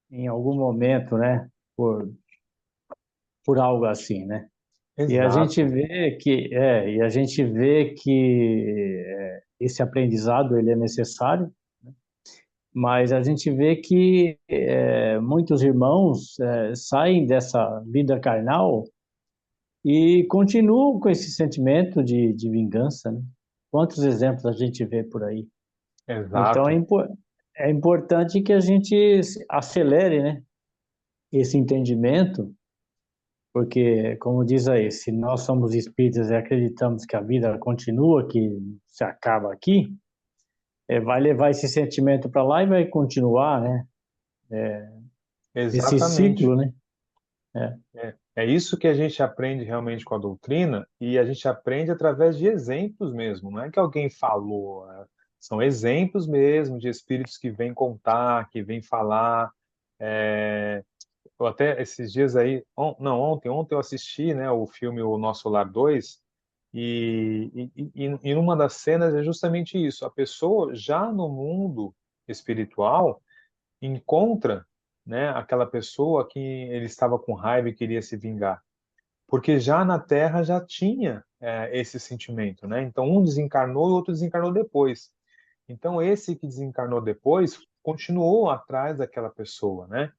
em algum momento, né? Por algo assim, né? E a gente Exato, vê que esse aprendizado ele é necessário, mas a gente vê que muitos irmãos saem dessa vida carnal e continuam com esse sentimento de vingança, né? Quantos exemplos a gente vê por aí? Então exato, é importante que a gente acelere, né, esse entendimento, porque, como diz aí, se nós somos espíritas e acreditamos que a vida continua, que se acaba aqui, vai levar esse sentimento para lá e vai continuar, né, esse exatamente. ciclo, né? É. É isso que a gente aprende realmente com a doutrina e a gente aprende através de exemplos mesmo. Não é que alguém falou, são exemplos mesmo de espíritos que vêm contar, que vêm falar. É, eu até esses dias aí, não, ontem eu assisti, né, o filme O Nosso Lar 2 e numa das cenas é justamente isso. A pessoa já no mundo espiritual encontra, né, aquela pessoa que ele estava com raiva e queria se vingar, porque já na Terra já tinha esse sentimento, né? Então um desencarnou e o outro desencarnou depois. Então esse que desencarnou depois continuou atrás daquela pessoa, né?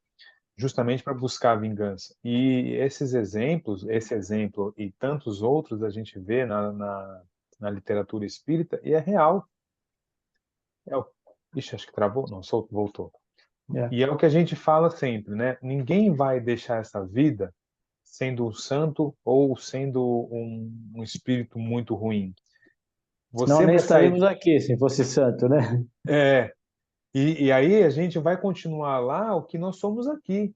Justamente para buscar a vingança. E esses exemplos, esse exemplo e tantos outros a gente vê na literatura espírita e é real. É o... Ixi, acho que travou. Não, soltou, voltou. É. E é o que a gente fala sempre, né? Ninguém vai deixar essa vida sendo um santo ou sendo um espírito muito ruim. Senão Você nem vai estaríamos sair. aqui se fosse santo, né? É, e aí a gente vai continuar lá o que nós somos aqui.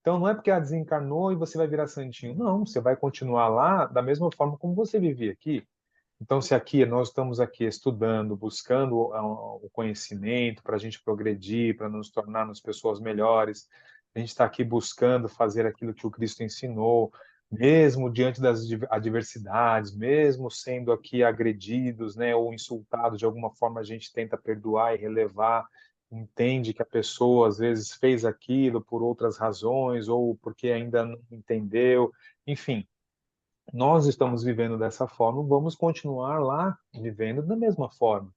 Então não é porque desencarnou e você vai virar santinho. Não, você vai continuar lá da mesma forma como você vivia aqui. Então, se aqui nós estamos aqui estudando, buscando o conhecimento para a gente progredir, para nos tornarmos pessoas melhores, a gente está aqui buscando fazer aquilo que o Cristo ensinou, mesmo diante das adversidades, mesmo sendo aqui agredidos, né, ou insultados, de alguma forma a gente tenta perdoar e relevar, entende que a pessoa às vezes fez aquilo por outras razões ou porque ainda não entendeu, enfim, nós estamos vivendo dessa forma, vamos continuar lá vivendo da mesma forma.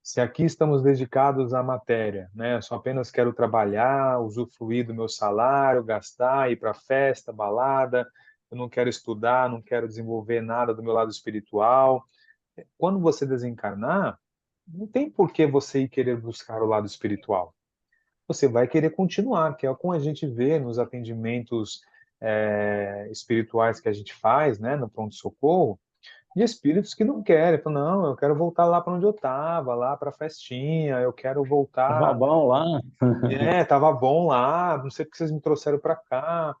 Se aqui estamos dedicados à matéria, né? Só apenas quero trabalhar, usufruir do meu salário, gastar, ir para festa, balada, eu não quero estudar, não quero desenvolver nada do meu lado espiritual. Quando você desencarnar, não tem por que você ir querer buscar o lado espiritual. Você vai querer continuar, que é como a gente vê nos atendimentos espirituais que a gente faz, né, no pronto-socorro, de espíritos que não querem, falam, não, eu quero voltar lá para onde eu estava, lá para a festinha, eu quero Tava voltar, bom lá. estava bom lá, não sei porque vocês me trouxeram para cá,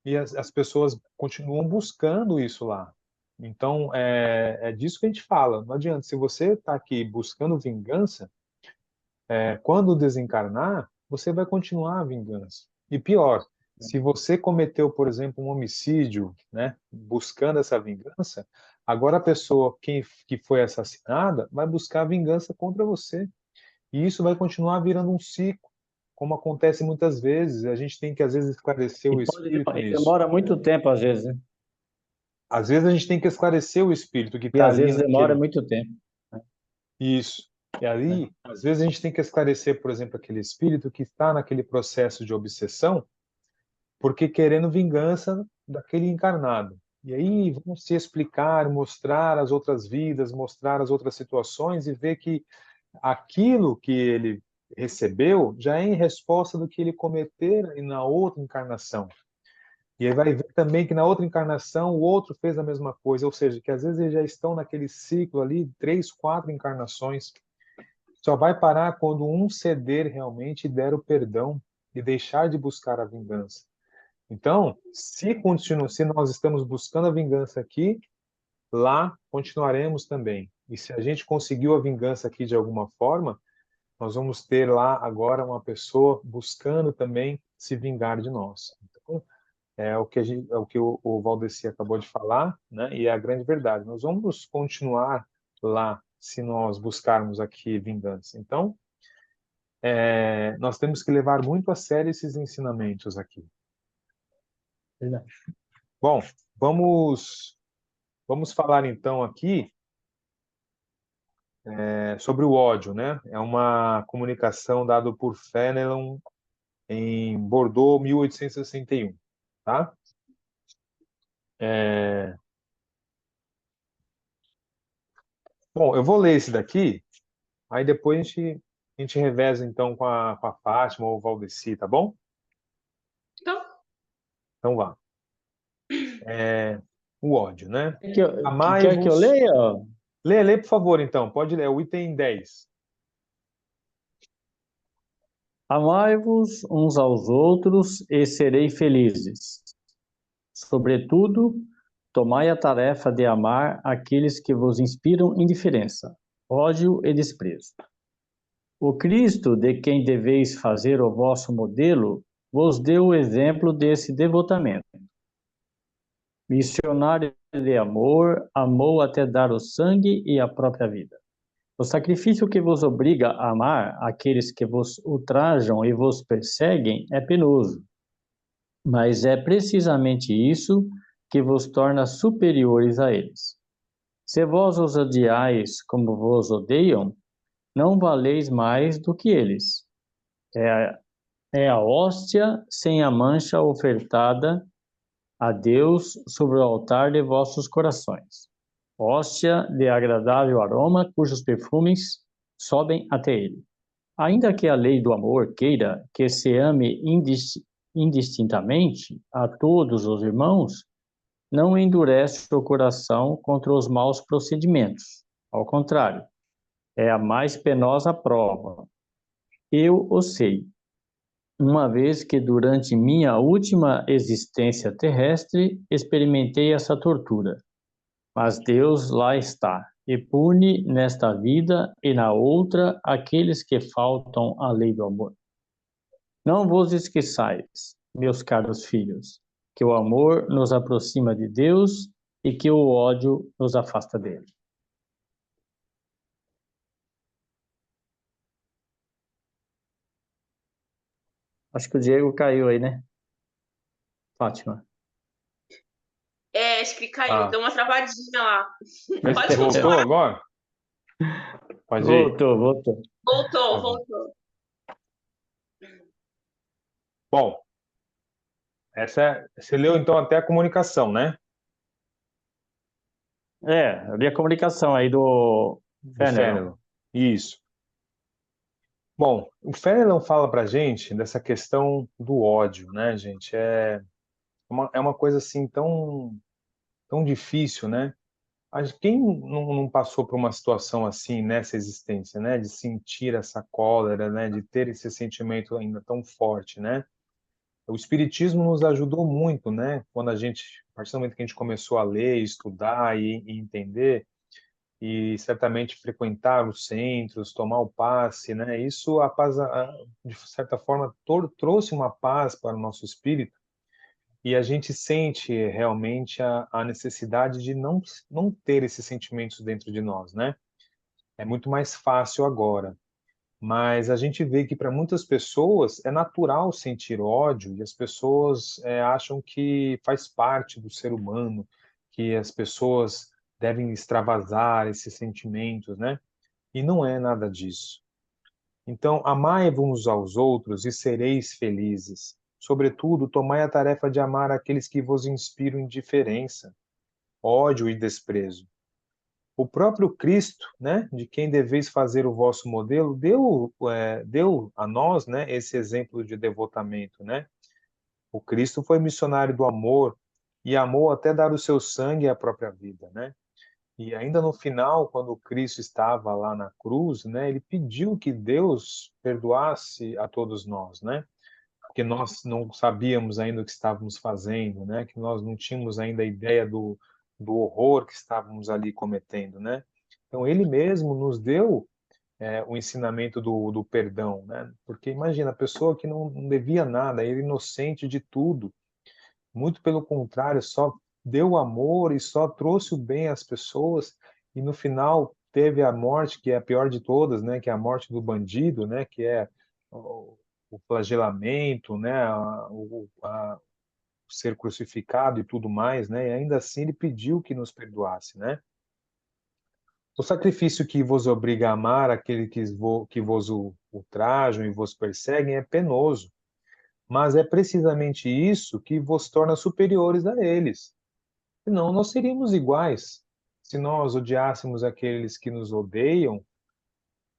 e as pessoas continuam buscando isso lá. Então, é disso que a gente fala, não adianta, se você está aqui buscando vingança, quando desencarnar, você vai continuar a vingança. E pior, se você cometeu, por exemplo, um homicídio, né, buscando essa vingança, agora a pessoa que foi assassinada vai buscar vingança contra você. E isso vai continuar virando um ciclo, como acontece muitas vezes. A gente tem que, às vezes, esclarecer o espírito E nisso. demora muito tempo, às vezes, né? Às vezes a gente tem que esclarecer o espírito que E está às ali vezes demora naquele. muito tempo, Isso. E né? ali, às vezes a gente tem que esclarecer, por exemplo, aquele espírito que está naquele processo de obsessão, porque querendo vingança daquele encarnado. E aí vamos se explicar, mostrar as outras vidas, mostrar as outras situações e ver que aquilo que ele recebeu já é em resposta do que ele cometer na outra encarnação. E aí vai ver também que na outra encarnação o outro fez a mesma coisa, ou seja, que às vezes eles já estão naquele ciclo ali, 3, 4 encarnações. Só vai parar quando um ceder realmente e der o perdão e deixar de buscar a vingança. Então, se nós estamos buscando a vingança aqui, lá continuaremos também. E se a gente conseguiu a vingança aqui de alguma forma, nós vamos ter lá agora uma pessoa buscando também se vingar de nós. Então, é o que o Valdeci acabou de falar, né? E é a grande verdade. Nós vamos continuar lá se nós buscarmos aqui vingança. Então, nós temos que levar muito a sério esses ensinamentos aqui. Verdade. Bom, vamos falar então aqui sobre o ódio, né? É uma comunicação dada por Fenelon em Bordeaux, 1861, tá? Bom, eu vou ler esse daqui, aí depois a gente reveza então com a Fátima ou o Valdeci, tá bom? Então, Então vá. O ódio, né? Quer que eu Amai-vos. leia? Lê, por favor, então. Pode ler, o item 10. Amai-vos uns aos outros e serei felizes. Sobretudo, tomai a tarefa de amar aqueles que vos inspiram indiferença, ódio e desprezo. O Cristo, de quem deveis fazer o vosso modelo, vos deu o exemplo desse devotamento. Missionário de amor, amou até dar o sangue e a própria vida. O sacrifício que vos obriga a amar aqueles que vos ultrajam e vos perseguem é penoso, mas é precisamente isso que vos torna superiores a eles. Se vós os odiais como vos odeiam, não valeis mais do que eles. É a hóstia sem a mancha ofertada a Deus sobre o altar de vossos corações. Hóstia de agradável aroma, cujos perfumes sobem até ele. Ainda que a lei do amor queira que se ame indistintamente a todos os irmãos, não endurece o coração contra os maus procedimentos. Ao contrário, é a mais penosa prova. Eu o sei, uma vez que durante minha última existência terrestre experimentei essa tortura. Mas Deus lá está e pune nesta vida e na outra aqueles que faltam à lei do amor. Não vos esqueçais, meus caros filhos, que o amor nos aproxima de Deus e que o ódio nos afasta dele. Acho que o Diego caiu aí, né? Fátima. acho que caiu, deu uma travadinha lá. Mas Pode voltou continuar. agora? Pode ir. Voltou. Voltou, Tá bom. voltou. Bom, você leu então até a comunicação, né? Eu li a comunicação aí do Do Fenelon. Fenelon. Isso. Bom, o Fenelon fala pra gente dessa questão do ódio, né, gente? É uma coisa assim tão difícil, né? Quem não passou por uma situação assim nessa existência, né? De sentir essa cólera, né? De ter esse sentimento ainda tão forte, né? O Espiritismo nos ajudou muito, né? A partir do momento que a gente começou a ler, estudar e entender, e certamente frequentar os centros, tomar o passe, né? Isso, de certa forma, trouxe uma paz para o nosso espírito, e a gente sente realmente a necessidade de não ter esses sentimentos dentro de nós, né? É muito mais fácil agora. Mas a gente vê que para muitas pessoas é natural sentir ódio e as pessoas acham que faz parte do ser humano, que as pessoas devem extravasar esses sentimentos, né? E não é nada disso. Então, amai-vos uns aos outros e sereis felizes. Sobretudo, tomai a tarefa de amar aqueles que vos inspiram indiferença, ódio e desprezo. O próprio Cristo, né, de quem deveis fazer o vosso modelo, deu a nós, né, esse exemplo de devotamento, né? O Cristo foi missionário do amor e amou até dar o seu sangue e a própria vida, né? E ainda no final, quando Cristo estava lá na cruz, né, ele pediu que Deus perdoasse a todos nós, né? Porque nós não sabíamos ainda o que estávamos fazendo, né? Que nós não tínhamos ainda a ideia do horror que estávamos ali cometendo, né? Então ele mesmo nos deu o ensinamento do perdão, né? Porque imagina, a pessoa que não devia nada, era inocente de tudo, muito pelo contrário, só deu amor e só trouxe o bem às pessoas, e no final teve a morte, que é a pior de todas, né? Que é a morte do bandido, né? Que é o, o flagelamento, né? O ser crucificado e tudo mais, né? E ainda assim ele pediu que nos perdoasse, né? O sacrifício que vos obriga a amar aquele que vos ultrajam e vos perseguem é penoso, mas é precisamente isso que vos torna superiores a eles. Senão nós seríamos iguais. Se nós odiássemos aqueles que nos odeiam,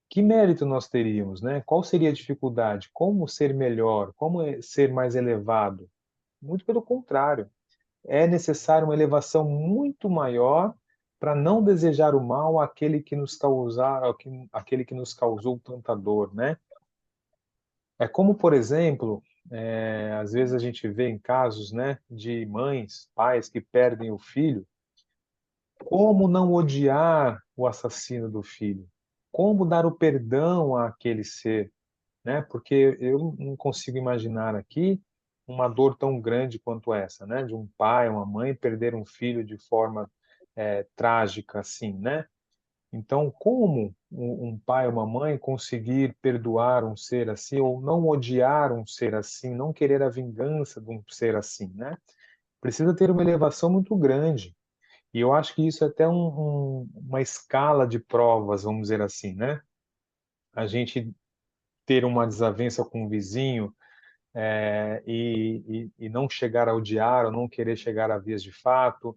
que mérito nós teríamos, né? Qual seria a dificuldade? Como ser melhor? Como ser mais elevado? Muito pelo contrário. É necessário uma elevação muito maior para não desejar o mal àquele que nos causar, aquele que nos causou tanta dor, né? É como, por exemplo, às vezes a gente vê em casos, né, de mães, pais que perdem o filho. Como não odiar o assassino do filho? Como dar o perdão àquele ser, né? Porque eu não consigo imaginar aqui uma dor tão grande quanto essa, né? De um pai, uma mãe perder um filho de forma trágica, assim, né? Então, como um pai ou uma mãe conseguir perdoar um ser assim, ou não odiar um ser assim, não querer a vingança de um ser assim, né? Precisa ter uma elevação muito grande. E eu acho que isso é até uma escala de provas, vamos dizer assim, né? A gente ter uma desavença com o vizinho e não chegar a odiar ou não querer chegar a vias de fato,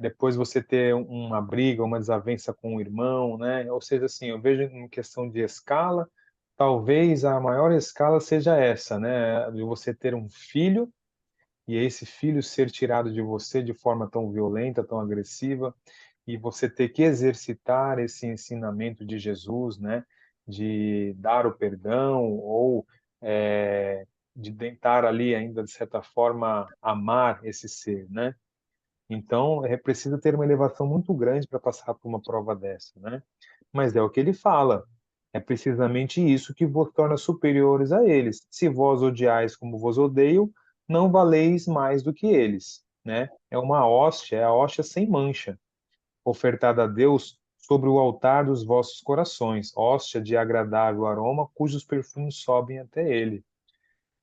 depois você ter uma briga, uma desavença com o irmão, né? Ou seja, assim, eu vejo em questão de escala, talvez a maior escala seja essa, né? De você ter um filho e esse filho ser tirado de você de forma tão violenta, tão agressiva, e você ter que exercitar esse ensinamento de Jesus, né, de dar o perdão ou de tentar ali ainda de certa forma amar esse ser, né? Então é preciso ter uma elevação muito grande para passar por uma prova dessa, né? Mas é o que ele fala. É precisamente isso que vos torna superiores a eles. Se vós odiais como vos odeiam, não valeis mais do que eles, né? É uma hóstia, é a hóstia sem mancha, ofertada a Deus sobre o altar dos vossos corações, hóstia de agradável aroma, cujos perfumes sobem até ele.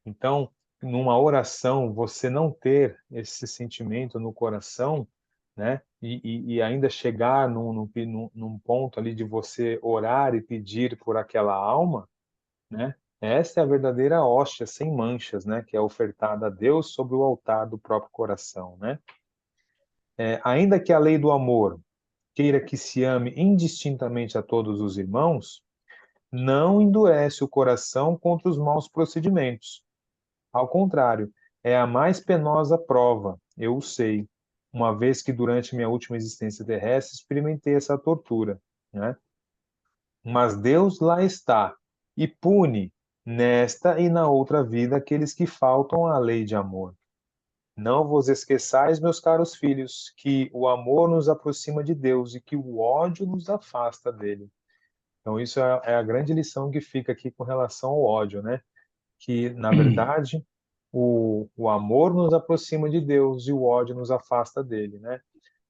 Então, numa oração, você não ter esse sentimento no coração, né? E ainda chegar num ponto ali de você orar e pedir por aquela alma, né? Essa é a verdadeira hóstia sem manchas, né? Que é ofertada a Deus sobre o altar do próprio coração, né? Ainda que a lei do amor queira que se ame indistintamente a todos os irmãos, não endurece o coração contra os maus procedimentos. Ao contrário, é a mais penosa prova, eu o sei, uma vez que durante minha última existência terrestre experimentei essa tortura, né? Mas Deus lá está e pune nesta e na outra vida aqueles que faltam à lei de amor. Não vos esqueçais, meus caros filhos, que o amor nos aproxima de Deus e que o ódio nos afasta dele. Então, isso é a grande lição que fica aqui com relação ao ódio, né? Que, na verdade, o amor nos aproxima de Deus e o ódio nos afasta dele, né?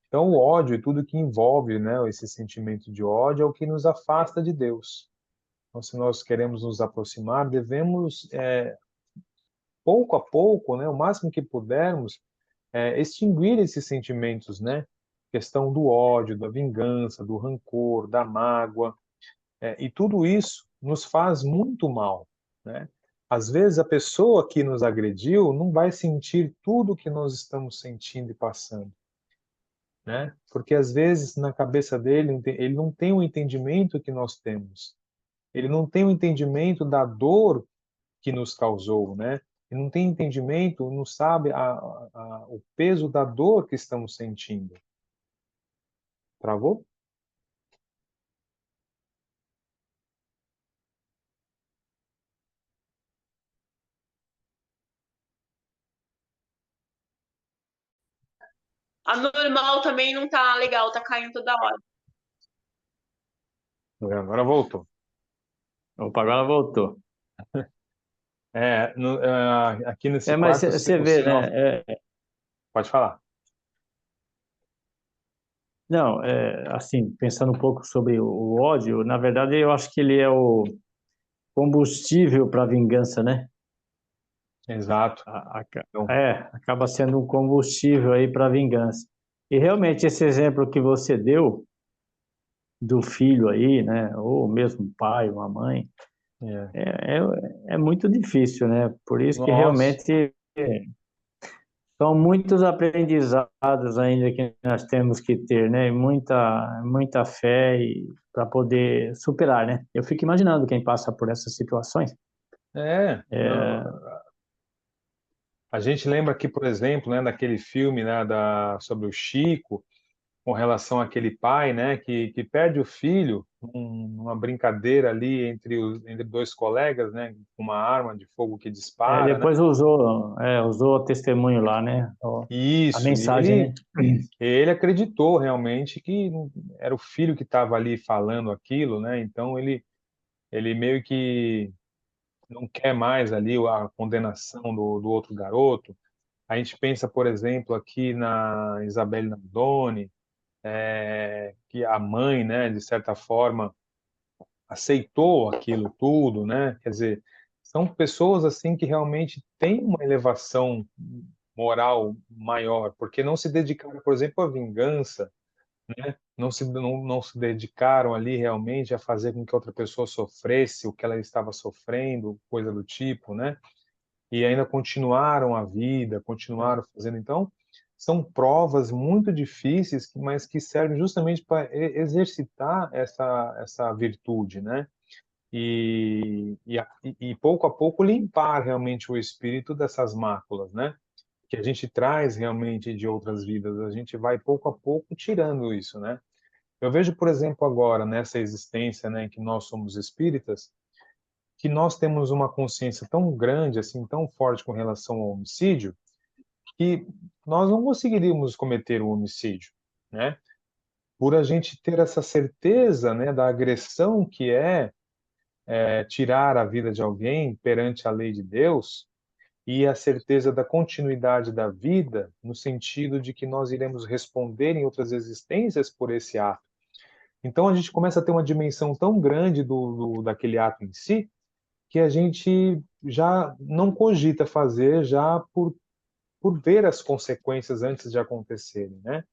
Então, o ódio e tudo que envolve, né, esse sentimento de ódio é o que nos afasta de Deus. Então, se nós queremos nos aproximar, devemos, pouco a pouco, né, o máximo que pudermos, extinguir esses sentimentos, né? Questão do ódio, da vingança, do rancor, da mágoa, e tudo isso nos faz muito mal, né? Às vezes a pessoa que nos agrediu não vai sentir tudo o que nós estamos sentindo e passando, né? Porque às vezes na cabeça dele ele não tem o entendimento que nós temos. Ele não tem o entendimento da dor que nos causou, né? e não tem entendimento, não sabe o peso da dor que estamos sentindo. Travou? A normal também não tá legal, tá caindo toda hora. Agora voltou. Opa, agora voltou. Aqui nesse Mas quarto você o vê, sinal... né? Pode falar. Não, assim, pensando um pouco sobre o ódio, na verdade eu acho que ele é o combustível para a vingança, né? Exato. Então, Acaba sendo um combustível aí para a vingança. E realmente esse exemplo que você deu do filho aí, né? Ou mesmo pai, uma mãe, é. é, é muito difícil, né? Por isso que Nossa, realmente são muitos aprendizados ainda que nós temos que ter, né? Muita fé para poder superar, né? Eu fico imaginando quem passa por essas situações. não, É, a gente lembra aqui, por exemplo, né, daquele filme, né, sobre o Chico, com relação àquele pai, né, que perde o filho numa brincadeira ali entre dois colegas, né, com uma arma de fogo que dispara, né? depois usou o testemunho lá, né? A Isso, e mensagem, né? ele acreditou realmente que era o filho que estava ali falando aquilo, né? Então ele meio que não quer mais ali a condenação do outro garoto. A gente pensa, por exemplo, aqui na Isabelle Nardoni, que a mãe, né, de certa forma, aceitou aquilo tudo, né? Quer dizer, são pessoas assim que realmente têm uma elevação moral maior, porque não se dedicaram, por exemplo, à vingança, né? Não se dedicaram ali realmente a fazer com que outra pessoa sofresse o que ela estava sofrendo, coisa do tipo, né? E ainda continuaram a vida, continuaram fazendo. Então, são provas muito difíceis, mas que servem justamente para exercitar essa virtude, né? E pouco a pouco limpar realmente o espírito dessas máculas, né? Que a gente traz realmente de outras vidas. A gente vai pouco a pouco tirando isso, né? Eu vejo, por exemplo, agora nessa existência, né, que nós somos espíritas, que nós temos uma consciência tão grande, assim, tão forte com relação ao homicídio, que nós não conseguiríamos cometer um homicídio, né? Por a gente ter essa certeza, né, da agressão que tirar a vida de alguém perante a lei de Deus e a certeza da continuidade da vida, no sentido de que nós iremos responder em outras existências por esse ato. Então a gente começa a ter uma dimensão tão grande daquele ato em si, que a gente já não cogita fazer já por ver as consequências antes de acontecerem, né?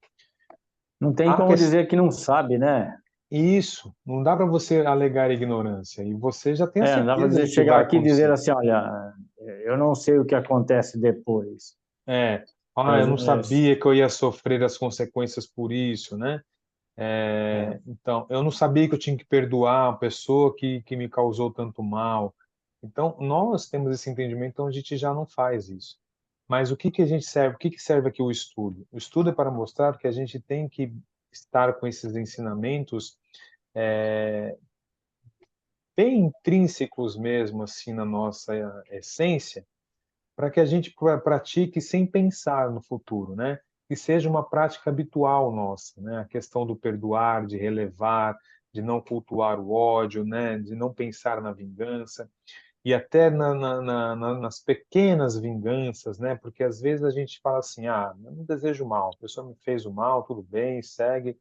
Não tem A como ques- dizer que não sabe, né? Isso, não dá para você alegar ignorância, e você já tem a Não dá para certeza dizer, de que chegar vai aqui e dizer acontecer. assim, olha, eu não sei o que acontece depois. É, eu não É, sabia que eu ia sofrer as consequências por isso, né? é, Então, eu não sabia que eu tinha que perdoar a pessoa que me causou tanto mal. Então, nós temos esse entendimento, então a gente já não faz isso. Mas o que a gente serve? O que serve aqui o estudo? O estudo é para mostrar que a gente tem que estar com esses ensinamentos bem intrínsecos mesmo assim na nossa essência, para que a gente pratique sem pensar no futuro, né? Que seja uma prática habitual nossa, né? A questão do perdoar, de relevar, de não cultuar o ódio, né? De não pensar na vingança e até nas pequenas vinganças, né? Porque às vezes a gente fala assim, eu não desejo mal, a pessoa me fez o mal, tudo bem, segue.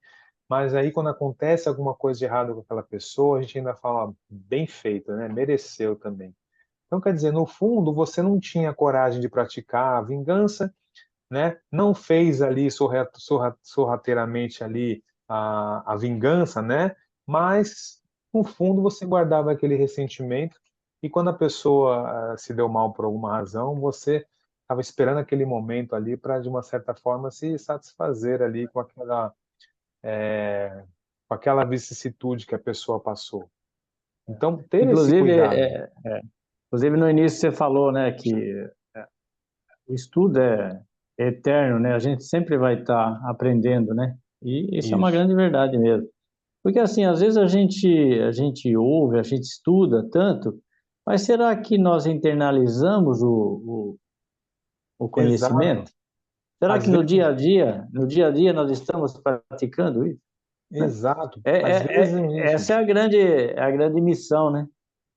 Mas aí quando acontece alguma coisa de errado com aquela pessoa, a gente ainda fala bem feito, né? Mereceu também. Então, quer dizer, no fundo, você não tinha coragem de praticar a vingança, né? Não fez ali sorrateiramente ali a vingança, né? Mas, no fundo, você guardava aquele ressentimento e quando a pessoa se deu mal por alguma razão, você estava esperando aquele momento ali para, de uma certa forma, se satisfazer ali com aquela vicissitude que a pessoa passou. Então, ter esse inclusive, cuidado. inclusive no início você falou, né, que o estudo é eterno, né? A gente sempre vai estar aprendendo, né? E isso é uma Isso. grande verdade mesmo. Porque assim, às vezes a gente ouve, a gente estuda tanto, mas será que nós internalizamos o Exato. conhecimento? Será Às que vezes, no dia a dia nós estamos praticando isso, né? exato. Às vezes é isso. Essa é a grande missão, né?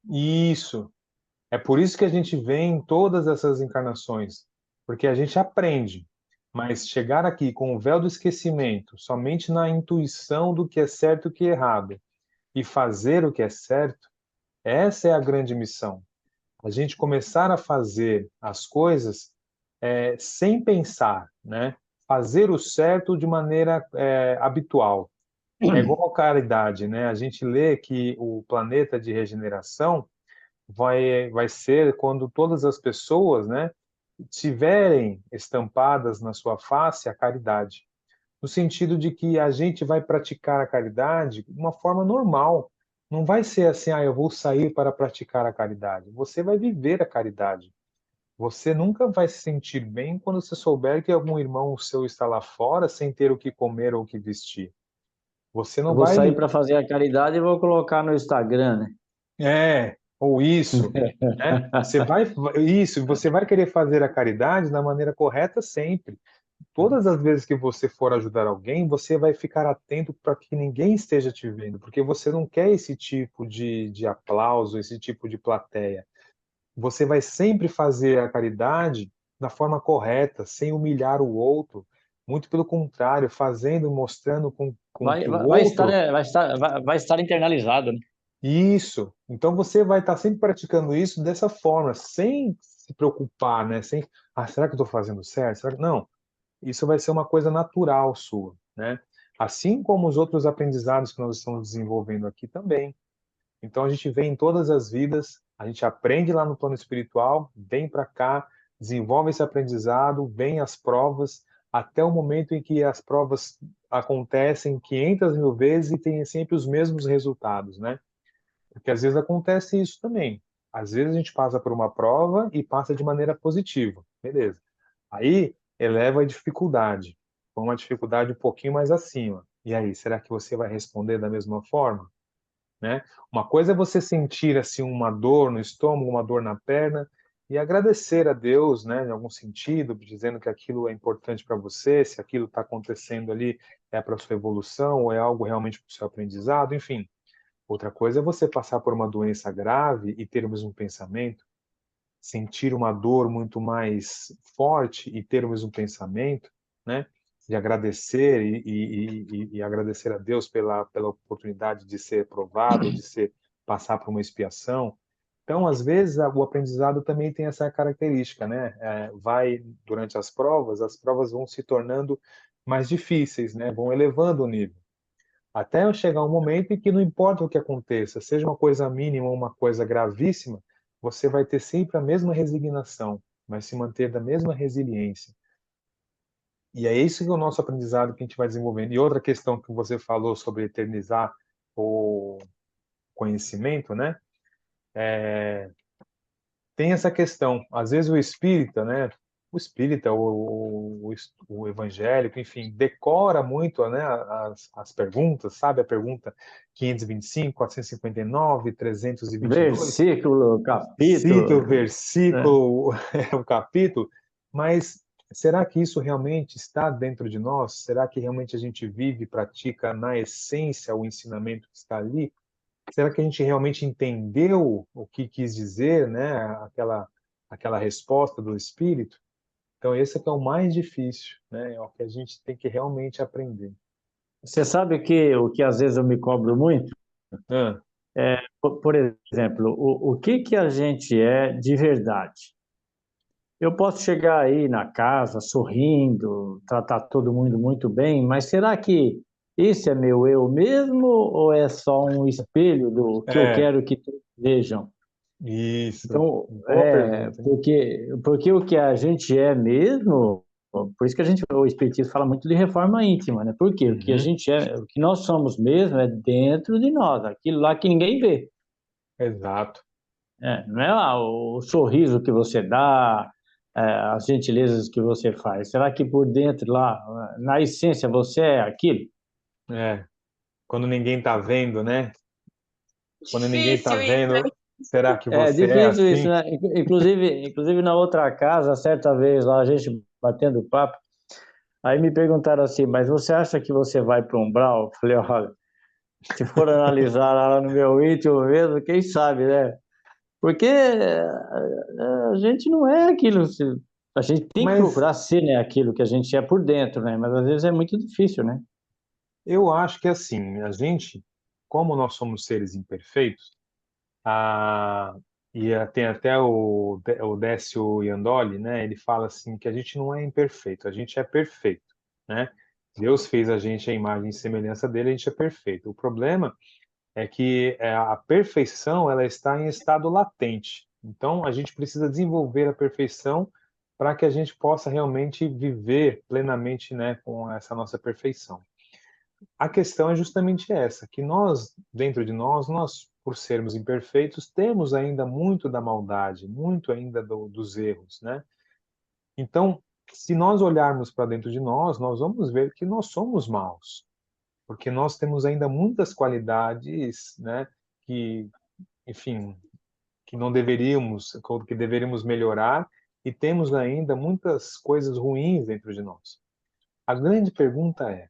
Isso. É por isso que a gente vem em todas essas encarnações, porque a gente aprende, mas chegar aqui com o véu do esquecimento, somente na intuição do que é certo e o que é errado, e fazer o que é certo, essa é a grande missão. A gente começar a fazer as coisas sem pensar, né? Fazer o certo de maneira habitual. É igual a caridade, né? A gente lê que o planeta de regeneração vai ser quando todas as pessoas, né, tiverem estampadas na sua face a caridade, no sentido de que a gente vai praticar a caridade de uma forma normal. Não vai ser assim, eu vou sair para praticar a caridade. Você vai viver a caridade. Você nunca vai se sentir bem quando você souber que algum irmão seu está lá fora sem ter o que comer ou o que vestir. Você Eu não vou sair vai. para fazer a caridade e vou colocar no Instagram, né? Ou isso, né? Você vai querer fazer a caridade da maneira correta sempre. Todas as vezes que você for ajudar alguém, você vai ficar atento para que ninguém esteja te vendo, porque você não quer esse tipo de aplauso, esse tipo de plateia. Você vai sempre fazer a caridade da forma correta, sem humilhar o outro. Muito pelo contrário, fazendo, mostrando com que o outro. Vai estar internalizado, né? Isso. Então você vai estar sempre praticando isso dessa forma, sem se preocupar, né? Sem, será que eu estou fazendo certo? Não. Isso vai ser uma coisa natural sua, né? Assim como os outros aprendizados que nós estamos desenvolvendo aqui também. Então a gente vem em todas as vidas, a gente aprende lá no plano espiritual, vem para cá, desenvolve esse aprendizado, vem as provas, até o momento em que as provas acontecem 500 mil vezes e tem sempre os mesmos resultados, né? Porque às vezes acontece isso também. Às vezes a gente passa por uma prova e passa de maneira positiva, beleza. Aí eleva a dificuldade, com uma dificuldade um pouquinho mais acima. E aí, será que você vai responder da mesma forma? Né? Uma coisa é você sentir assim uma dor no estômago, uma dor na perna e agradecer a Deus, né, em algum sentido, dizendo que aquilo é importante para você, se aquilo está acontecendo ali é para sua evolução ou é algo realmente para o seu aprendizado, enfim. Outra coisa é você passar por uma doença grave e ter o mesmo pensamento, sentir uma dor muito mais forte e ter o mesmo pensamento, né? De agradecer e agradecer a Deus pela oportunidade de ser provado, de ser passar por uma expiação. Então, às vezes, o aprendizado também tem essa característica, né? Vai durante as provas vão se tornando mais difíceis, né? Vão elevando o nível. Até chegar um momento em que não importa o que aconteça, seja uma coisa mínima ou uma coisa gravíssima, você vai ter sempre a mesma resignação, vai se manter da mesma resiliência. E é isso que é o nosso aprendizado que a gente vai desenvolvendo. E outra questão que você falou sobre eternizar o conhecimento, né? Tem essa questão. Às vezes o espírita, né? O espírita, o evangélico, enfim, decora muito, né, as perguntas, sabe? A pergunta 525, 459, 322. Versículo, Cita capítulo, o né? versículo, o capítulo, mas será que isso realmente está dentro de nós? Será que realmente a gente vive e pratica na essência o ensinamento que está ali? Será que a gente realmente entendeu o que quis dizer, né? Aquela resposta do Espírito? Então, esse é que é o mais difícil, né? É o que a gente tem que realmente aprender. Você sabe o que às vezes eu me cobro muito? Ah, Por exemplo, o que que a gente é de verdade? Eu posso chegar aí na casa sorrindo, tratar todo mundo muito bem, mas será que esse é meu eu mesmo ou é só um espelho do que eu é, quero que todos vejam? isso. Então, Boa pergunta, hein? porque o que a gente é mesmo, por isso que o Espiritismo fala muito de reforma íntima, né? Porque o que a Uhum, gente é, o que nós somos mesmo é dentro de nós, aquilo lá que ninguém vê. exato. Não é lá o sorriso que você dá, as gentilezas que você faz? Será que por dentro lá, na essência, você é aquilo? É, quando ninguém tá vendo, né? Quando ninguém tá Difícil isso, vendo, hein? será que É você é difícil isso, assim? né? Inclusive na outra casa, certa vez lá, a gente batendo papo, aí me perguntaram assim, mas você acha que você vai para um umbral? Eu falei, olha, se for analisar lá no meu íntimo mesmo, quem sabe, né? Porque a gente não é aquilo, a gente tem que Mas procurar ser, né, aquilo que a gente é por dentro, né? Mas às vezes é muito difícil, né? eu acho que assim, a gente, como nós somos seres imperfeitos, a, tem até o Décio Iandoli, né? Ele fala assim que a gente não é imperfeito, a gente é perfeito, né? Deus fez a gente à imagem e semelhança dele, a gente é perfeito. O problema é que a perfeição ela está em estado latente. Então a gente precisa desenvolver a perfeição para que a gente possa realmente viver plenamente, né, com essa nossa perfeição. A questão é justamente essa, que nós, dentro de nós, por sermos imperfeitos, temos ainda muito da maldade, muito ainda dos erros, né? Então, se nós olharmos para dentro de nós vamos ver que nós somos maus, porque nós temos ainda muitas qualidades, né, que, enfim, que não deveríamos, que deveríamos melhorar, e temos ainda muitas coisas ruins dentro de nós. A grande pergunta é,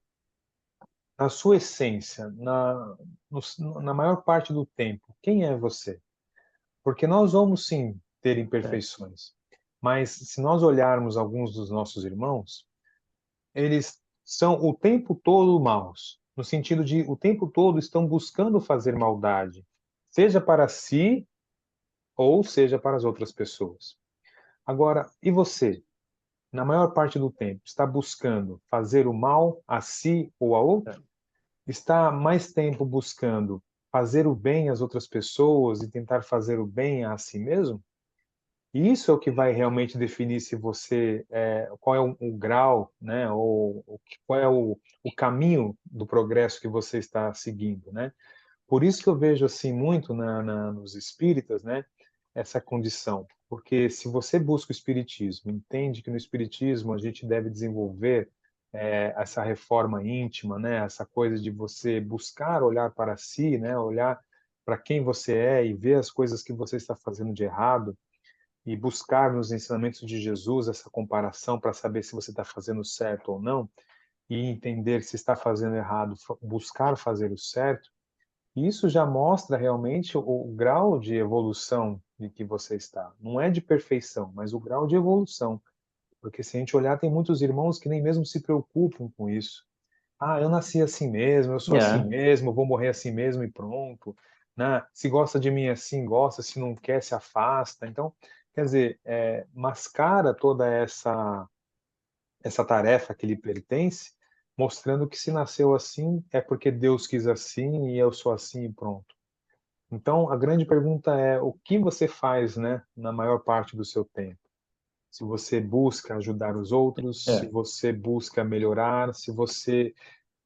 na sua essência, na maior parte do tempo, quem é você? Porque nós vamos sim ter É, imperfeições, mas se nós olharmos alguns dos nossos irmãos, eles são o tempo todo maus, no sentido de o tempo todo estão buscando fazer maldade, seja para si ou seja para as outras pessoas. Agora, e você? Na maior parte do tempo, está buscando fazer o mal a si ou a outro? Está mais tempo buscando fazer o bem às outras pessoas e tentar fazer o bem a si mesmo? E isso é o que vai realmente definir se você, qual é o grau, né, ou qual é o caminho do progresso que você está seguindo, né? Por isso que eu vejo assim muito nos espíritas, né, essa condição, porque se você busca o espiritismo, entende que no espiritismo a gente deve desenvolver essa reforma íntima, né, essa coisa de você buscar olhar para si, né, olhar para quem você é e ver as coisas que você está fazendo de errado e buscar nos ensinamentos de Jesus essa comparação para saber se você está fazendo certo ou não e entender se está fazendo errado, buscar fazer o certo. Isso já mostra realmente o grau de evolução de que você está. Não é de perfeição, mas o grau de evolução. Porque se a gente olhar, tem muitos irmãos que nem mesmo se preocupam com isso. Ah, eu nasci assim mesmo, eu sou assim é, mesmo, vou morrer assim mesmo e pronto. Né? Se gosta de mim assim, gosta, se não quer, se afasta. Então, quer dizer, mascara toda essa tarefa que lhe pertence, mostrando que se nasceu assim é porque Deus quis assim e eu sou assim e pronto. Então, a grande pergunta é o que você faz, né, na maior parte do seu tempo? Se você busca ajudar os outros, se é. você busca melhorar, se você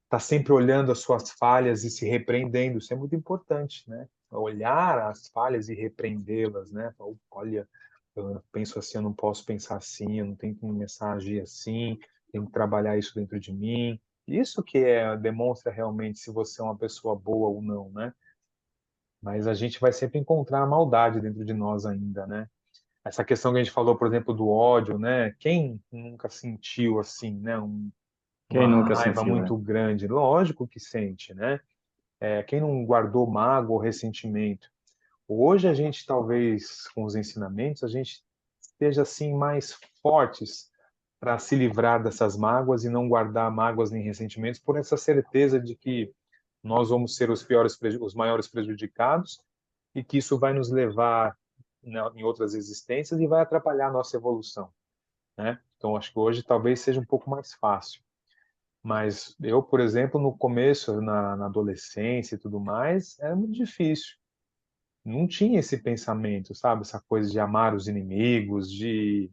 está sempre olhando as suas falhas e se repreendendo, isso é muito importante, né? Olhar as falhas e repreendê-las, né? Olha, eu penso assim, eu não posso pensar assim, eu não tenho que começar a agir assim, tenho que trabalhar isso dentro de mim. Isso que demonstra realmente se você é uma pessoa boa ou não, né? Mas a gente vai sempre encontrar a maldade dentro de nós ainda, né? Essa questão que a gente falou, por exemplo, do ódio, né? Quem nunca sentiu assim, né? Quem Uma nunca raiva sentiu, né? muito grande? Lógico que sente, né? Quem não guardou mágoa ou ressentimento? Hoje a gente talvez com os ensinamentos a gente esteja assim mais fortes para se livrar dessas mágoas e não guardar mágoas nem ressentimentos por essa certeza de que nós vamos ser os maiores prejudicados e que isso vai nos levar, né, em outras existências e vai atrapalhar a nossa evolução, né? Então acho que hoje talvez seja um pouco mais fácil. Mas eu, por exemplo, no começo, na adolescência e tudo mais, era muito difícil. Não tinha esse pensamento, sabe? Essa coisa de amar os inimigos, de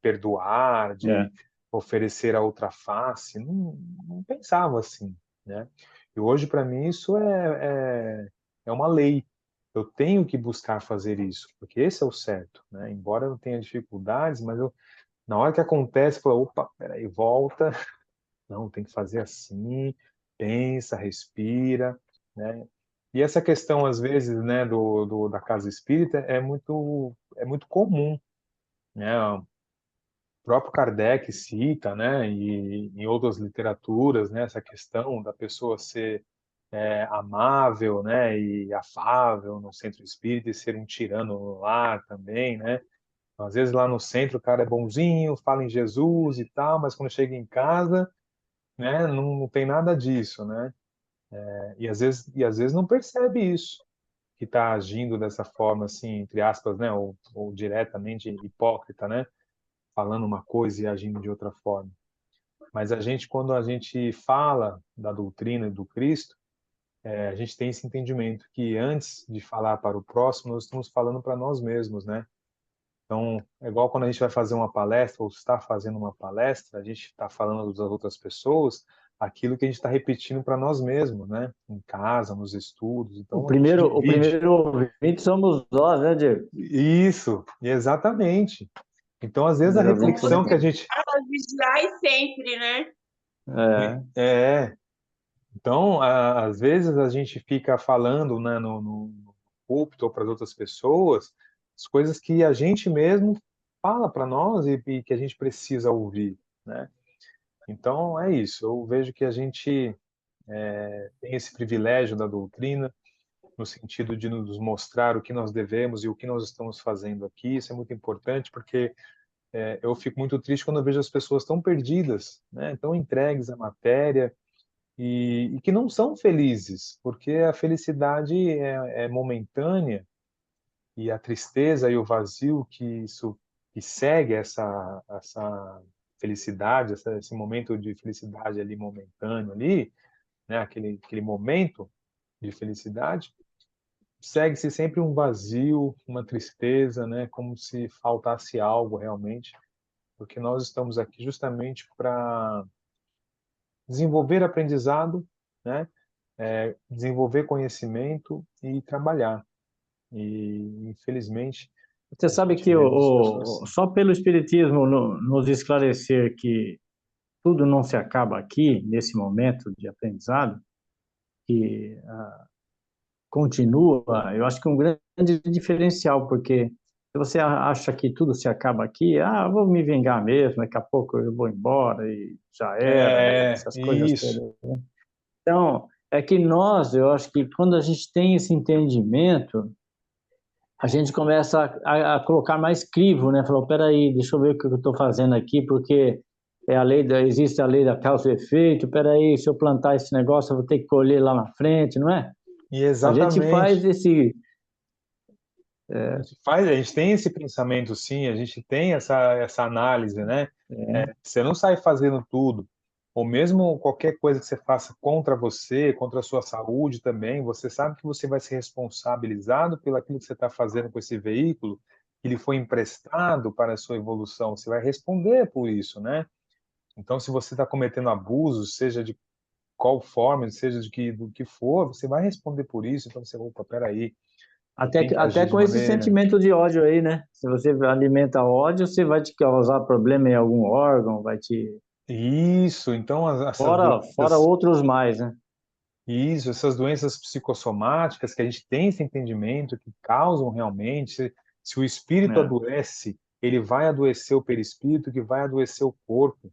perdoar, É, de oferecer a outra face. Não pensava assim, né? E hoje, para mim, isso é uma lei. eu tenho que buscar fazer isso, porque esse é o certo, né? Embora eu tenha dificuldades, mas na hora que acontece, eu falo, opa, peraí, volta, não, tem que fazer assim, pensa, respira, né? E essa questão, às vezes, né, da casa espírita é muito comum, né? O próprio Kardec cita, né, e em outras literaturas, né, essa questão da pessoa ser amável, né, e afável no centro espírita e ser um tirano no lar também, né? Às vezes lá no centro o cara é bonzinho, fala em Jesus e tal, mas quando chega em casa, né, não tem nada disso, né? E às vezes não percebe isso, que está agindo dessa forma, assim, entre aspas, né, ou diretamente hipócrita, né? Falando uma coisa e agindo de outra forma. Mas quando a gente fala da doutrina do Cristo, a gente tem esse entendimento que antes de falar para o próximo, nós estamos falando para nós mesmos, né? Então, é igual quando a gente vai fazer uma palestra ou está fazendo uma palestra, a gente está falando das outras pessoas aquilo que a gente está repetindo para nós mesmos, né? Em casa, nos estudos. Então, a gente O divide. primeiro ouvinte somos nós, né, Diego? Isso, exatamente. Então, às vezes, a Primeiro ouvinte somos reflexão que a nós. gente. Vigiar e sempre, né? É. É. Então, às vezes, a gente fica falando, né, no púlpito ou para as outras pessoas as coisas que a gente mesmo fala para nós e que a gente precisa ouvir, né? Então, é isso. Eu vejo que a gente tem esse privilégio da doutrina, no sentido de nos mostrar o que nós devemos e o que nós estamos fazendo aqui. Isso é muito importante, porque eu fico muito triste quando eu vejo as pessoas tão perdidas, né? Tão entregues à matéria e que não são felizes, porque a felicidade é momentânea e a tristeza e o vazio que segue essa felicidade, esse momento de felicidade ali momentâneo ali, né? Aquele momento de felicidade, segue-se sempre um vazio, uma tristeza, né? Como se faltasse algo realmente, porque nós estamos aqui justamente para desenvolver aprendizado, né? Desenvolver conhecimento e trabalhar. E infelizmente Você a sabe gente que vê muitas pessoas assim. só pelo Espiritismo nos esclarecer que tudo não se acaba aqui, nesse momento de aprendizado, que continua, eu acho que é um grande diferencial, porque se você acha que tudo se acaba aqui, eu vou me vingar mesmo, daqui a pouco eu vou embora e já era, e essas coisas Isso. todas. Então, é que nós, eu acho que quando a gente tem esse entendimento, a gente começa a colocar mais crivo, né? Falou, peraí, deixa eu ver o que eu estou fazendo aqui, porque existe a lei da causa e efeito, peraí, se eu plantar esse negócio, eu vou ter que colher lá na frente, não é? E A gente faz exatamente. esse... A gente tem esse pensamento, sim, a gente tem essa análise, né? Você não sai fazendo tudo, ou mesmo qualquer coisa que você faça contra você, contra a sua saúde também, você sabe que você vai ser responsabilizado pelo aquilo que você está fazendo com esse veículo, que ele foi emprestado para a sua evolução, você vai responder por isso, né? Então, se você está cometendo abusos, seja de qual forma, seja do que for, você vai responder por isso. Então, você, opa, peraí, eu tenho que agir Até de com esse maneira. sentimento de ódio aí, né? Se você alimenta ódio, você vai te causar problema em algum órgão, vai te... Isso, então essas Fora doenças, outros mais, né? essas doenças psicossomáticas que a gente tem esse entendimento que causam realmente, se o espírito É. adoece, ele vai adoecer o perispírito, que vai adoecer o corpo.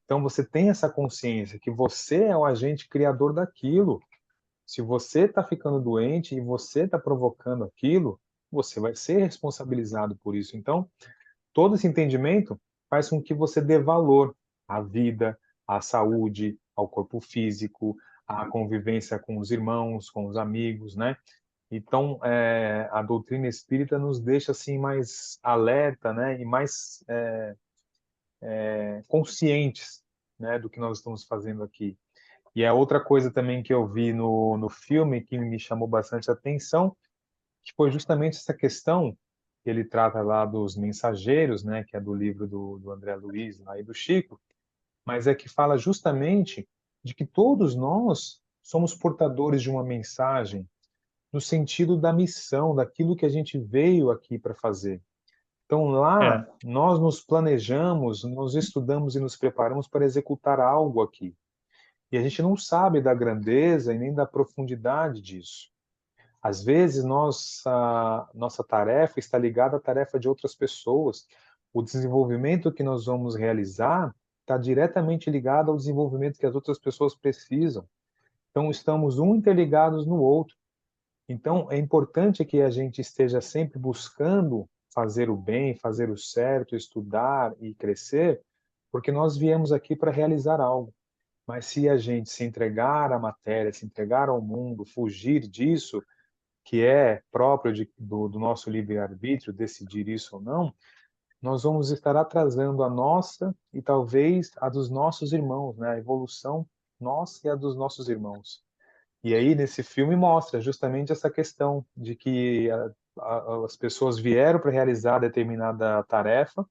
Então você tem essa consciência que você é o agente criador daquilo. Se você está ficando doente e você está provocando aquilo, você vai ser responsabilizado por isso. Então, todo esse entendimento faz com que você dê valor à vida, à saúde, ao corpo físico, à convivência com os irmãos, com os amigos, né? Então, a doutrina espírita nos deixa assim mais alerta, né? E mais conscientes, né? Do que nós estamos fazendo aqui. E a outra coisa também que eu vi no filme que me chamou bastante atenção, que foi justamente essa questão que ele trata lá dos mensageiros, né, que é do livro do André Luiz lá e do Chico, mas é que fala justamente de que todos nós somos portadores de uma mensagem no sentido da missão, daquilo que a gente veio aqui para fazer. Então, lá, nós nos planejamos, nos estudamos e nos preparamos para executar algo aqui. E a gente não sabe da grandeza e nem da profundidade disso. Às vezes, nossa tarefa está ligada à tarefa de outras pessoas. O desenvolvimento que nós vamos realizar está diretamente ligado ao desenvolvimento que as outras pessoas precisam. Então, estamos um interligados no outro. Então, é importante que a gente esteja sempre buscando fazer o bem, fazer o certo, estudar e crescer, porque nós viemos aqui para realizar algo. Mas se a gente se entregar à matéria, se entregar ao mundo, fugir disso, que é próprio do nosso livre-arbítrio, decidir isso ou não, nós vamos estar atrasando a nossa e talvez a dos nossos irmãos, né? A evolução nossa e a dos nossos irmãos. E aí, nesse filme, mostra justamente essa questão de que as pessoas vieram para realizar determinada tarefa,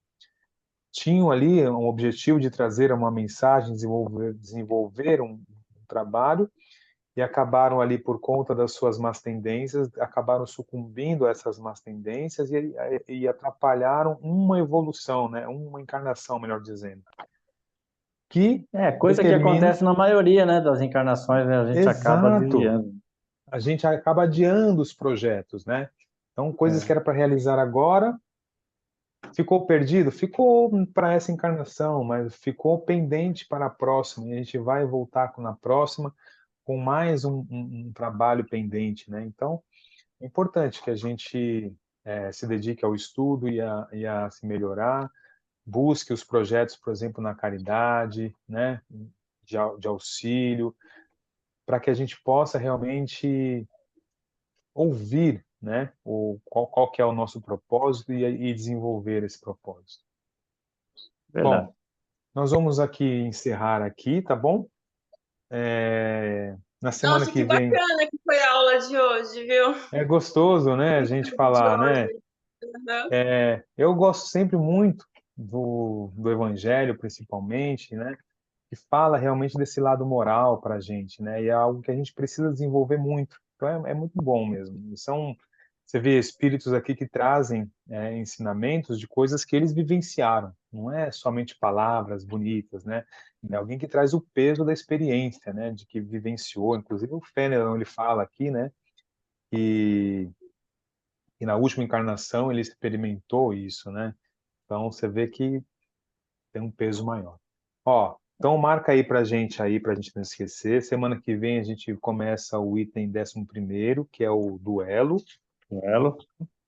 tinham ali um objetivo de trazer uma mensagem, desenvolver um trabalho, e acabaram ali, por conta das suas más tendências, acabaram sucumbindo a essas más tendências e atrapalharam uma evolução, né? Uma encarnação, melhor dizendo. Que Coisa que acontece na maioria, né, das encarnações, né? A gente acaba Exato. desviando. A gente acaba adiando os projetos, né? Então, coisas que era para realizar agora, ficou perdido? Ficou para essa encarnação, mas ficou pendente para a próxima, e a gente vai voltar na próxima com mais um trabalho pendente, né? Então, é importante que a gente se dedique ao estudo e a se melhorar, busque os projetos, por exemplo, na caridade, né? De auxílio, para que a gente possa realmente ouvir, né, qual que é o nosso propósito e desenvolver esse propósito. Verdade. Bom, nós vamos aqui encerrar aqui, tá bom? Na semana Nossa, que que vem bacana que foi a aula de hoje, viu? é gostoso, né, a gente De falar, né? hoje. Uhum. Eu gosto sempre muito do Evangelho, principalmente, né? Que fala realmente desse lado moral para a gente, né? E é algo que a gente precisa desenvolver muito. Então é muito bom mesmo. Você vê espíritos aqui que trazem ensinamentos de coisas que eles vivenciaram. Não é somente palavras bonitas, né? É alguém que traz o peso da experiência, né? De que vivenciou. Inclusive o Fenelon, ele fala aqui, né? Que na última encarnação ele experimentou isso, né? Então você vê que tem um peso maior. Ó, então marca aí pra gente não esquecer. Semana que vem a gente começa o item 11º, que é o duelo. Duelo.